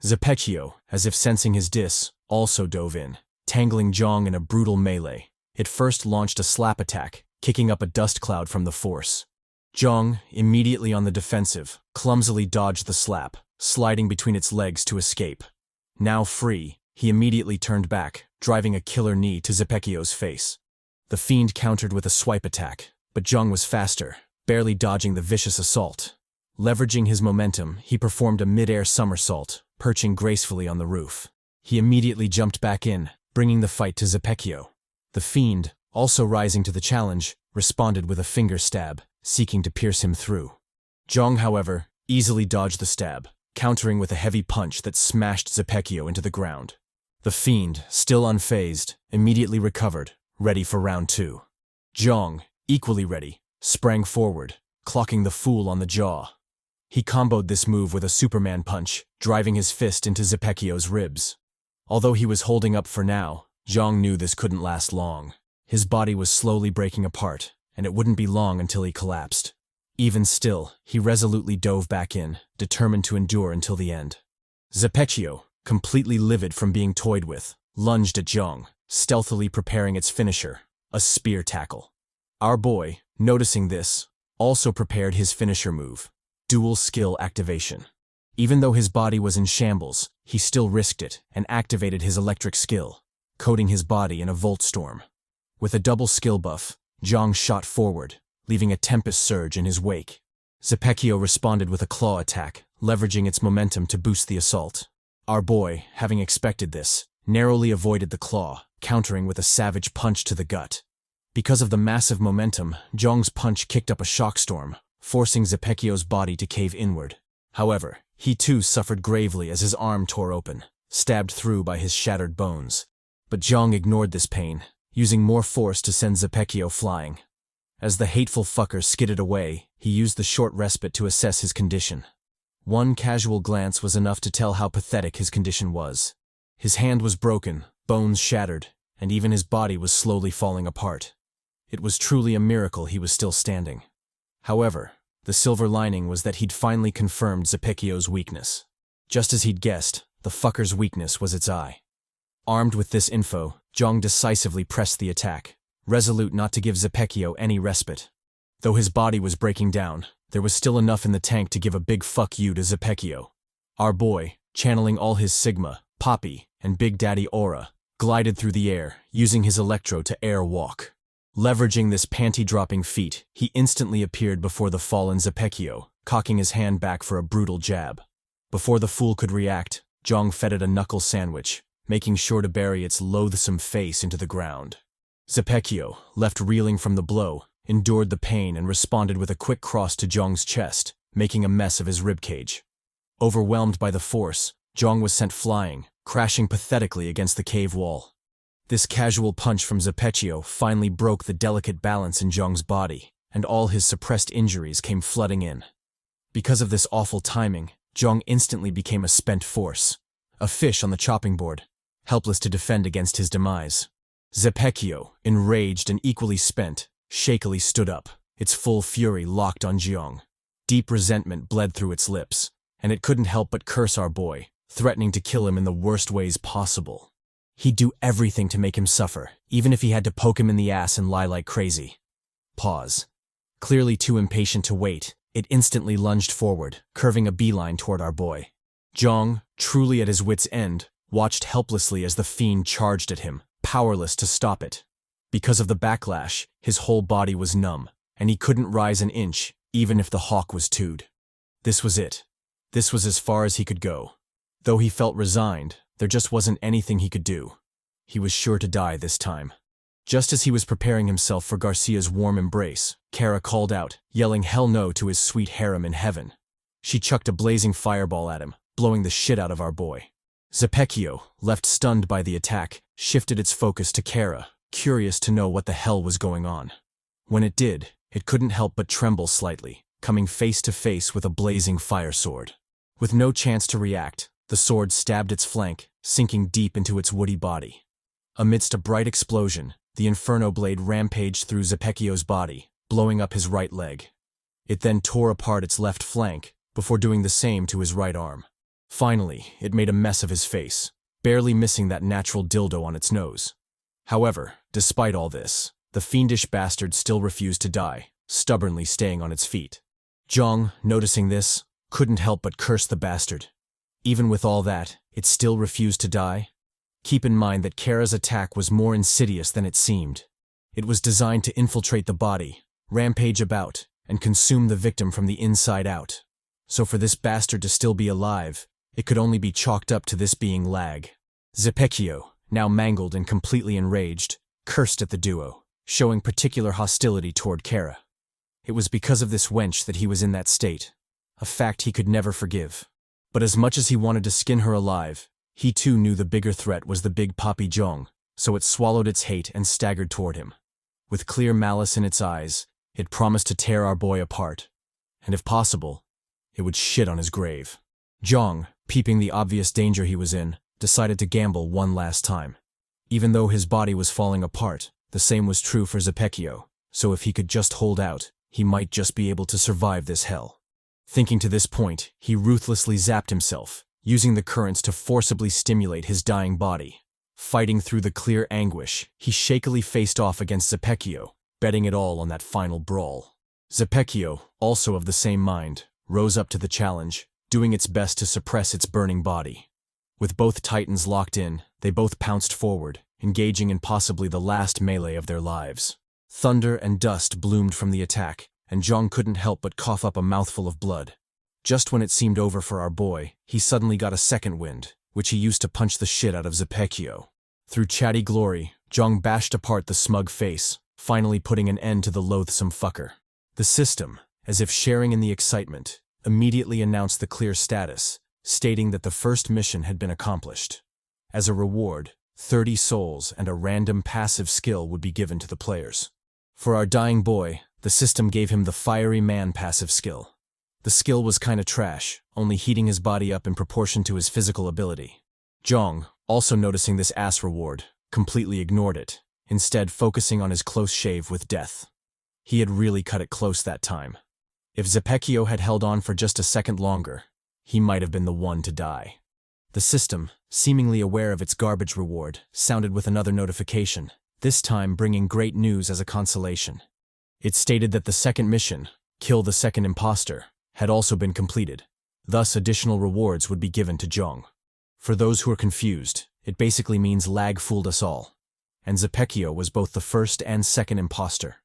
Zepeckio, as if sensing his diss, also dove in, tangling Jeong in a brutal melee. It first launched a slap attack, kicking up a dust cloud from the force. Jeong, immediately on the defensive, clumsily dodged the slap, sliding between its legs to escape. Now free, he immediately turned back, driving a killer knee to Zepeckio's face. The fiend countered with a swipe attack, but Jeong was faster, barely dodging the vicious assault. Leveraging his momentum, he performed a mid-air somersault, perching gracefully on the roof. He immediately jumped back in, bringing the fight to Zepeckio. The fiend, also rising to the challenge, responded with a finger stab, seeking to pierce him through. Jeong, however, easily dodged the stab, countering with a heavy punch that smashed Zepeckio into the ground. The fiend, still unfazed, immediately recovered, ready for round 2. Jeong, equally ready, sprang forward, clocking the fool on the jaw. He comboed this move with a Superman punch, driving his fist into Zepeckio's ribs. Although he was holding up for now, Jeong knew this couldn't last long. His body was slowly breaking apart, and it wouldn't be long until he collapsed. Even still, he resolutely dove back in, determined to endure until the end. Zepeckio, completely livid from being toyed with, lunged at Jeong, stealthily preparing its finisher, a spear tackle. Our boy, noticing this, also prepared his finisher move, dual skill activation. Even though his body was in shambles, he still risked it and activated his electric skill, coating his body in a volt storm. With a double skill buff, Jeong shot forward, leaving a tempest surge in his wake. Zepeckio responded with a claw attack, leveraging its momentum to boost the assault. Our boy, having expected this, narrowly avoided the claw, countering with a savage punch to the gut. Because of the massive momentum, Jeong's punch kicked up a shock storm, forcing Zepeckio's body to cave inward. However, he too suffered gravely as his arm tore open, stabbed through by his shattered bones. But Jeong ignored this pain, using more force to send Zepeckio flying. As the hateful fucker skidded away, he used the short respite to assess his condition. One casual glance was enough to tell how pathetic his condition was. His hand was broken, bones shattered, and even his body was slowly falling apart. It was truly a miracle he was still standing. However, the silver lining was that he'd finally confirmed Zepeckio's weakness. Just as he'd guessed, the fucker's weakness was its eye. Armed with this info, Jeong decisively pressed the attack, resolute not to give Zepeckio any respite. Though his body was breaking down, there was still enough in the tank to give a big fuck you to Zepeckio. Our boy, channeling all his Sigma, Poppy, and Big Daddy aura, glided through the air, using his electro to air walk. Leveraging this panty-dropping feat, he instantly appeared before the fallen Zepeckio, cocking his hand back for a brutal jab. Before the fool could react, Jeong fed it a knuckle sandwich, making sure to bury its loathsome face into the ground. Zepeckio, left reeling from the blow, endured the pain and responded with a quick cross to Jeong's chest, making a mess of his ribcage. Overwhelmed by the force, Jeong was sent flying, crashing pathetically against the cave wall. This casual punch from Zepeckio finally broke the delicate balance in Jeong's body, and all his suppressed injuries came flooding in. Because of this awful timing, Jeong instantly became a spent force, a fish on the chopping board, helpless to defend against his demise. Zepeckio, enraged and equally spent, shakily stood up, its full fury locked on Jeong. Deep resentment bled through its lips, and it couldn't help but curse our boy, threatening to kill him in the worst ways possible. He'd do everything to make him suffer, even if he had to poke him in the ass and lie like crazy. Pause. Clearly too impatient to wait, it instantly lunged forward, curving a beeline toward our boy. Jeong, truly at his wit's end, watched helplessly as the fiend charged at him, powerless to stop it. Because of the backlash, his whole body was numb, and he couldn't rise an inch, even if the hawk was toed. This was it. This was as far as he could go. Though he felt resigned, there just wasn't anything he could do. He was sure to die this time. Just as he was preparing himself for Garcia's warm embrace, Kara called out, yelling hell no to his sweet harem in heaven. She chucked a blazing fireball at him, blowing the shit out of our boy. Zepeckio, left stunned by the attack, shifted its focus to Kara, curious to know what the hell was going on. When it did, it couldn't help but tremble slightly, coming face to face with a blazing fire sword. With no chance to react, the sword stabbed its flank, sinking deep into its woody body. Amidst a bright explosion, the inferno blade rampaged through Zepeckio's body, blowing up his right leg. It then tore apart its left flank, before doing the same to his right arm. Finally, it made a mess of his face, barely missing that natural dildo on its nose. However, despite all this, the fiendish bastard still refused to die, stubbornly staying on its feet. Jeong, noticing this, couldn't help but curse the bastard. Even with all that, it still refused to die? Keep in mind that Kara's attack was more insidious than it seemed. It was designed to infiltrate the body, rampage about, and consume the victim from the inside out. So for this bastard to still be alive, it could only be chalked up to this being L.A.G. Zepeckio, now mangled and completely enraged, cursed at the duo, showing particular hostility toward Kara. It was because of this wench that he was in that state, a fact he could never forgive. But as much as he wanted to skin her alive, he too knew the bigger threat was the big Papi Jeong, so it swallowed its hate and staggered toward him. With clear malice in its eyes, it promised to tear our boy apart, and if possible, it would shit on his grave. Jeong, peeping the obvious danger he was in, decided to gamble one last time. Even though his body was falling apart, the same was true for Zepeckio, so if he could just hold out, he might just be able to survive this hell. Thinking to this point, he ruthlessly zapped himself, using the currents to forcibly stimulate his dying body. Fighting through the clear anguish, he shakily faced off against Zepeckio, betting it all on that final brawl. Zepeckio, also of the same mind, rose up to the challenge, doing its best to suppress its burning body. With both titans locked in, they both pounced forward, engaging in possibly the last melee of their lives. Thunder and dust bloomed from the attack, and Jeong couldn't help but cough up a mouthful of blood. Just when it seemed over for our boy, he suddenly got a second wind, which he used to punch the shit out of Zepeckio. Through CHADY glory, Jeong bashed apart the smug face, finally putting an end to the loathsome fucker. The system, as if sharing in the excitement, immediately announced the clear status, stating that the first mission had been accomplished. As a reward, 30 souls and a random passive skill would be given to the players. For our dying boy, the system gave him the Fiery Man passive skill. The skill was kinda trash, only heating his body up in proportion to his physical ability. Jeong, also noticing this ass reward, completely ignored it, instead focusing on his close shave with death. He had really cut it close that time. If Zepeckio had held on for just a second longer, he might have been the one to die. The system, seemingly aware of its garbage reward, sounded with another notification, this time bringing great news as a consolation. It stated that the second mission, Kill the Second Imposter, had also been completed. Thus, additional rewards would be given to Jeong. For those who are confused, it basically means L.A.G fooled us all. And Zepeckio was both the first and second imposter.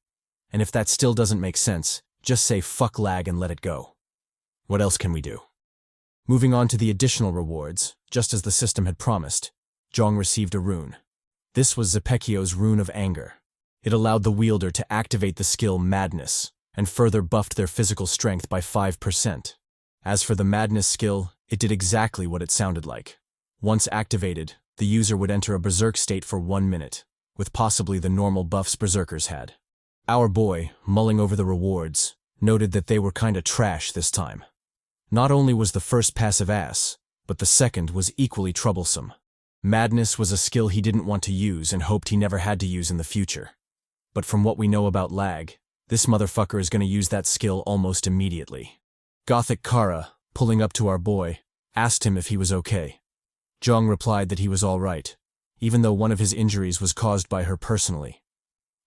And if that still doesn't make sense, just say fuck L.A.G and let it go. What else can we do? Moving on to the additional rewards, just as the system had promised, Jeong received a rune. This was Zepeckio's Rune of Anger. It allowed the wielder to activate the skill Madness, and further buffed their physical strength by 5%. As for the Madness skill, it did exactly what it sounded like. Once activated, the user would enter a berserk state for 1 minute, with possibly the normal buffs berserkers had. Our boy, mulling over the rewards, noted that they were kinda trash this time. Not only was the first passive ass, but the second was equally troublesome. Madness was a skill he didn't want to use and hoped he never had to use in the future. But from what we know about L.A.G, this motherfucker is gonna use that skill almost immediately. Gothic Kara, pulling up to our boy, asked him if he was okay. Jeong replied that he was alright, even though one of his injuries was caused by her personally.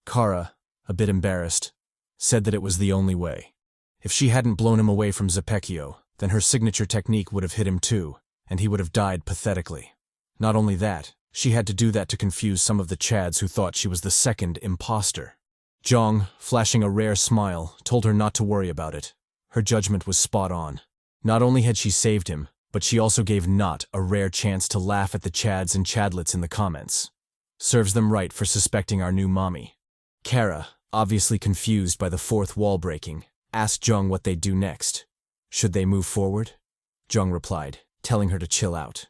Kara, a bit embarrassed, said that it was the only way. If she hadn't blown him away from Zepeckio, then her signature technique would have hit him too, and he would have died pathetically. Not only that, she had to do that to confuse some of the chads who thought she was the second imposter. Jeong, flashing a rare smile, told her not to worry about it. Her judgment was spot on. Not only had she saved him, but she also gave Not a rare chance to laugh at the chads and chadlets in the comments. Serves them right for suspecting our new mommy. Kara, obviously confused by the fourth wall breaking, asked Jeong what they'd do next. Should they move forward? Jeong replied, telling her to chill out.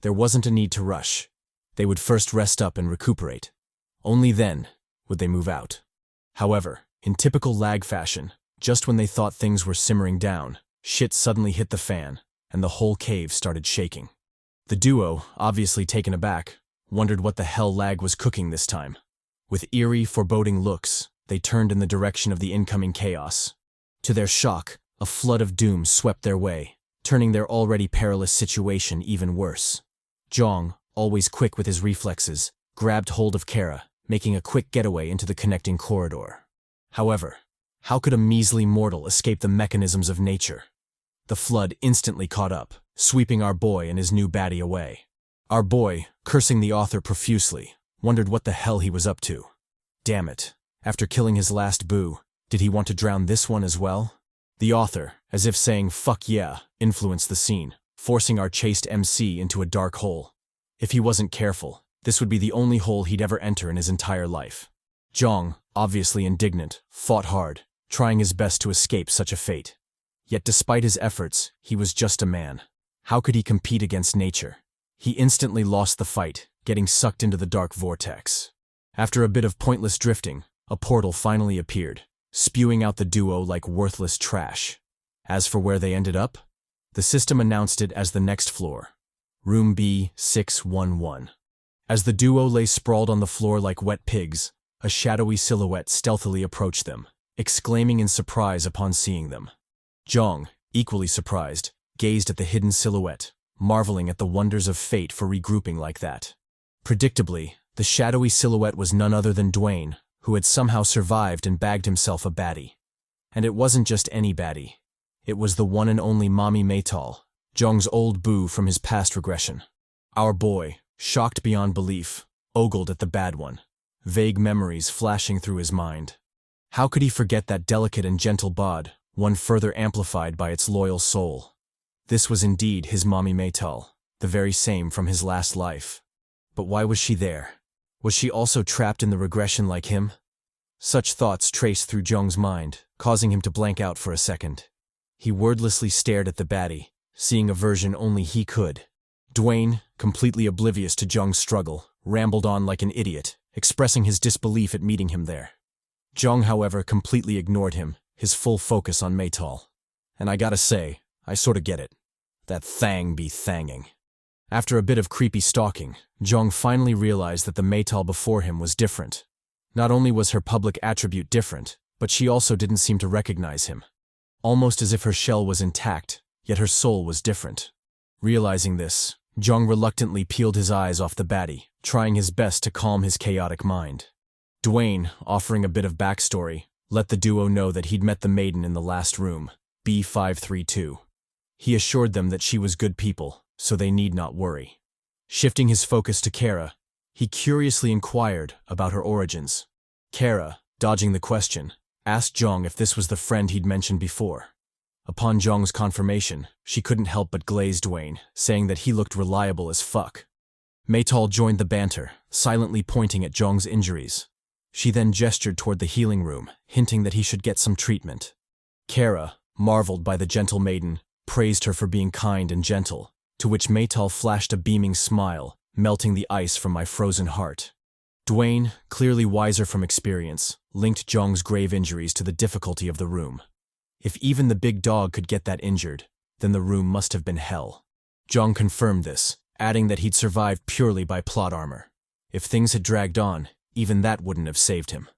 There wasn't a need to rush. They would first rest up and recuperate. Only then would they move out. However, in typical L.A.G fashion, just when they thought things were simmering down, shit suddenly hit the fan, and the whole cave started shaking. The duo, obviously taken aback, wondered what the hell L.A.G was cooking this time. With eerie, foreboding looks, they turned in the direction of the incoming chaos. To their shock, a flood of doom swept their way, turning their already perilous situation even worse. Jeong, always quick with his reflexes, grabbed hold of Kara, making a quick getaway into the connecting corridor. However, how could a measly mortal escape the mechanisms of nature? The flood instantly caught up, sweeping our boy and his new baddie away. Our boy, cursing the author profusely, wondered what the hell he was up to. Damn it, after killing his last boo, did he want to drown this one as well? The author, as if saying fuck yeah, influenced the scene, forcing our chaste MC into a dark hole. If he wasn't careful, this would be the only hole he'd ever enter in his entire life. Jeong, obviously indignant, fought hard, trying his best to escape such a fate. Yet despite his efforts, he was just a man. How could he compete against nature? He instantly lost the fight, getting sucked into the dark vortex. After a bit of pointless drifting, a portal finally appeared, spewing out the duo like worthless trash. As for where they ended up, the system announced it as the next floor, Room B611. As the duo lay sprawled on the floor like wet pigs, a shadowy silhouette stealthily approached them, exclaiming in surprise upon seeing them. Jeong, equally surprised, gazed at the hidden silhouette, marveling at the wonders of fate for regrouping like that. Predictably, the shadowy silhouette was none other than Dwayne, who had somehow survived and bagged himself a baddie. And it wasn't just any baddie. It was the one and only Mommy Maytal, Jeong's old boo from his past regression. Our boy, shocked beyond belief, ogled at the bad one, vague memories flashing through his mind. How could he forget that delicate and gentle bod, one further amplified by its loyal soul? This was indeed his mommy Maytal, the very same from his last life. But why was she there? Was she also trapped in the regression like him? Such thoughts traced through Jeong's mind, causing him to blank out for a second. He wordlessly stared at the baddie, seeing a version only he could. Dwayne, completely oblivious to Jeong's struggle, rambled on like an idiot, expressing his disbelief at meeting him there. Jeong, however, completely ignored him, his full focus on Maytal. And I gotta say, I sorta get it. That thang be thanging. After a bit of creepy stalking, Jeong finally realized that the Maytal before him was different. Not only was her public attribute different, but she also didn't seem to recognize him. Almost as if her shell was intact, yet her soul was different. Realizing this, Jeong reluctantly peeled his eyes off the baddie, trying his best to calm his chaotic mind. Dwayne, offering a bit of backstory, let the duo know that he'd met the maiden in the last room, B532. He assured them that she was good people, so they need not worry. Shifting his focus to Kara, he curiously inquired about her origins. Kara, dodging the question, asked Jeong if this was the friend he'd mentioned before. Upon Jeong's confirmation, she couldn't help but glaze Dwayne, saying that he looked reliable as fuck. Maytal joined the banter, silently pointing at Jeong's injuries. She then gestured toward the healing room, hinting that he should get some treatment. Kara, marveled by the gentle maiden, praised her for being kind and gentle, to which Maytal flashed a beaming smile, melting the ice from my frozen heart. Dwayne, clearly wiser from experience, linked Jeong's grave injuries to the difficulty of the room. If even the big dog could get that injured, then the room must have been hell. Jeong confirmed this, adding that he'd survived purely by plot armor. If things had dragged on, even that wouldn't have saved him.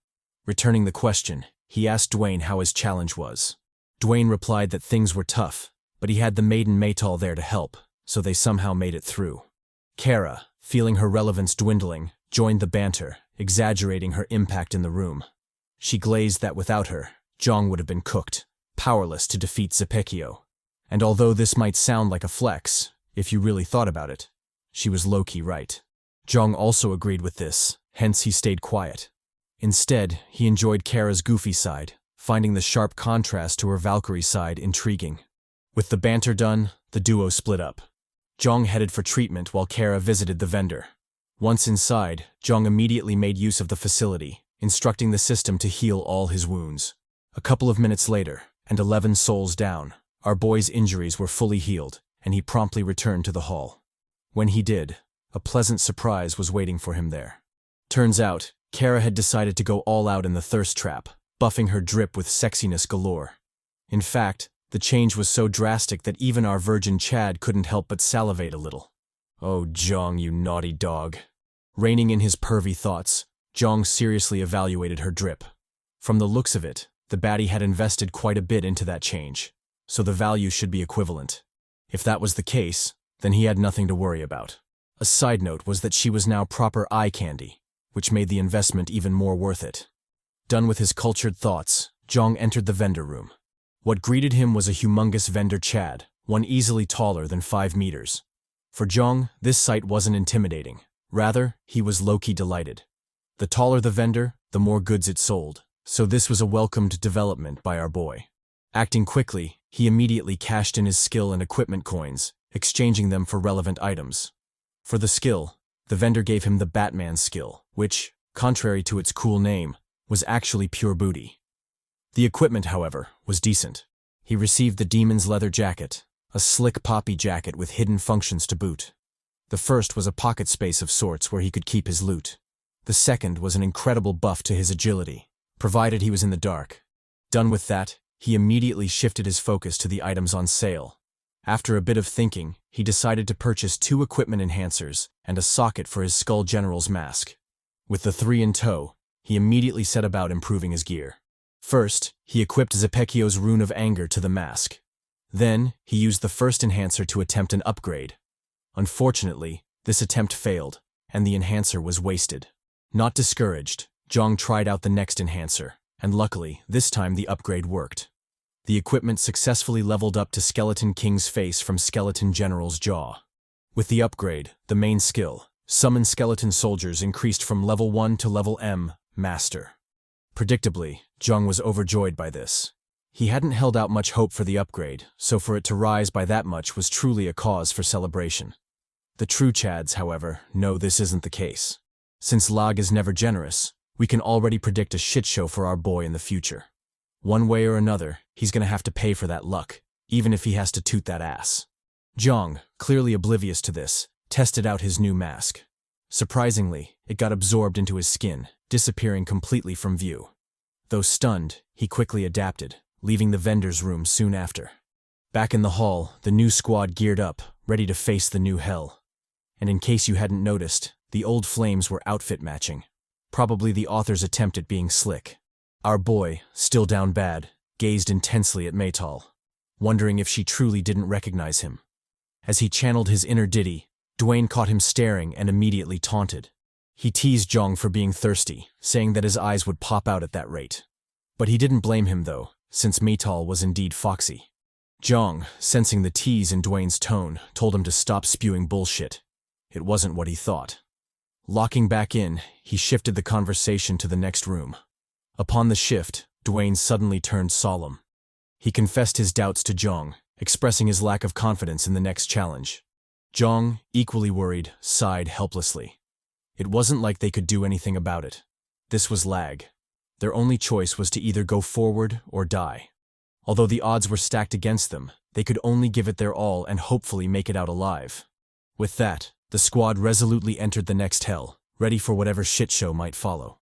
Returning the question, he asked Dwayne how his challenge was. Dwayne replied that things were tough, but he had the maiden Maytal there to help, so they somehow made it through. Kara, feeling her relevance dwindling, joined the banter, exaggerating her impact in the room. She glazed that without her, Jeong would have been cooked, powerless to defeat Zepeckio. And although this might sound like a flex, if you really thought about it, she was low-key right. Jeong also agreed with this, hence he stayed quiet. Instead, he enjoyed Kara's goofy side, finding the sharp contrast to her Valkyrie side intriguing. With the banter done, the duo split up. Jeong headed for treatment while Kara visited the vendor. Once inside, Jeong immediately made use of the facility, instructing the system to heal all his wounds. A couple of minutes later, and 11 souls down, our boy's injuries were fully healed, and he promptly returned to the hall. When he did, a pleasant surprise was waiting for him there. Turns out, Kara had decided to go all out in the thirst trap, buffing her drip with sexiness galore. In fact, the change was so drastic that even our virgin Chad couldn't help but salivate a little. Oh, Jeong, you naughty dog. Reining in his pervy thoughts, Jeong seriously evaluated her drip. From the looks of it, the baddie had invested quite a bit into that change, so the value should be equivalent. If that was the case, then he had nothing to worry about. A side note was that she was now proper eye candy, which made the investment even more worth it. Done with his cultured thoughts, Jeong entered the vendor room. What greeted him was a humongous vendor Chad, one easily taller than 5 meters. For Jeong, this sight wasn't intimidating. Rather, he was low-key delighted. The taller the vendor, the more goods it sold, so this was a welcomed development by our boy. Acting quickly, he immediately cashed in his skill and equipment coins, exchanging them for relevant items. For the skill, the vendor gave him the Batman skill, which, contrary to its cool name, was actually pure booty. The equipment, however, was decent. He received the Demon's leather jacket, a slick poppy jacket with hidden functions to boot. The first was a pocket space of sorts where he could keep his loot. The second was an incredible buff to his agility, provided he was in the dark. Done with that, he immediately shifted his focus to the items on sale. After a bit of thinking, he decided to purchase 2 equipment enhancers and a socket for his Skull General's mask. With the 3 in tow, he immediately set about improving his gear. First, he equipped Zepeckio's Rune of Anger to the mask. Then, he used the first enhancer to attempt an upgrade. Unfortunately, this attempt failed, and the enhancer was wasted. Not discouraged, Jeong tried out the next enhancer, and luckily, this time the upgrade worked. The equipment successfully leveled up to Skeleton King's face from Skeleton General's jaw. With the upgrade, the main skill, Summon Skeleton Soldiers, increased from level 1 to level M, Master. Predictably, Jeong was overjoyed by this. He hadn't held out much hope for the upgrade, so for it to rise by that much was truly a cause for celebration. The true Chads, however, know this isn't the case. Since L.A.G is never generous, we can already predict a shitshow for our boy in the future. One way or another, he's gonna have to pay for that luck, even if he has to toot that ass. Jeong, clearly oblivious to this, tested out his new mask. Surprisingly, it got absorbed into his skin, disappearing completely from view. Though stunned, he quickly adapted, leaving the vendor's room soon after. Back in the hall, the new squad geared up, ready to face the new hell. And in case you hadn't noticed, the old flames were outfit matching. Probably the author's attempt at being slick. Our boy, still down bad, gazed intensely at Maytal, wondering if she truly didn't recognize him. As he channeled his inner Diddy, Dwayne caught him staring and immediately taunted. He teased Jeong for being thirsty, saying that his eyes would pop out at that rate. But he didn't blame him though, since Maytal was indeed foxy. Jeong, sensing the tease in Dwayne's tone, told him to stop spewing bullshit. It wasn't what he thought. Locking back in, he shifted the conversation to the next room. Upon the shift, Dwayne suddenly turned solemn. He confessed his doubts to Jeong, expressing his lack of confidence in the next challenge. Jeong, equally worried, sighed helplessly. It wasn't like they could do anything about it. This was L.A.G. Their only choice was to either go forward or die. Although the odds were stacked against them, they could only give it their all and hopefully make it out alive. With that, the squad resolutely entered the next hell, ready for whatever shitshow might follow.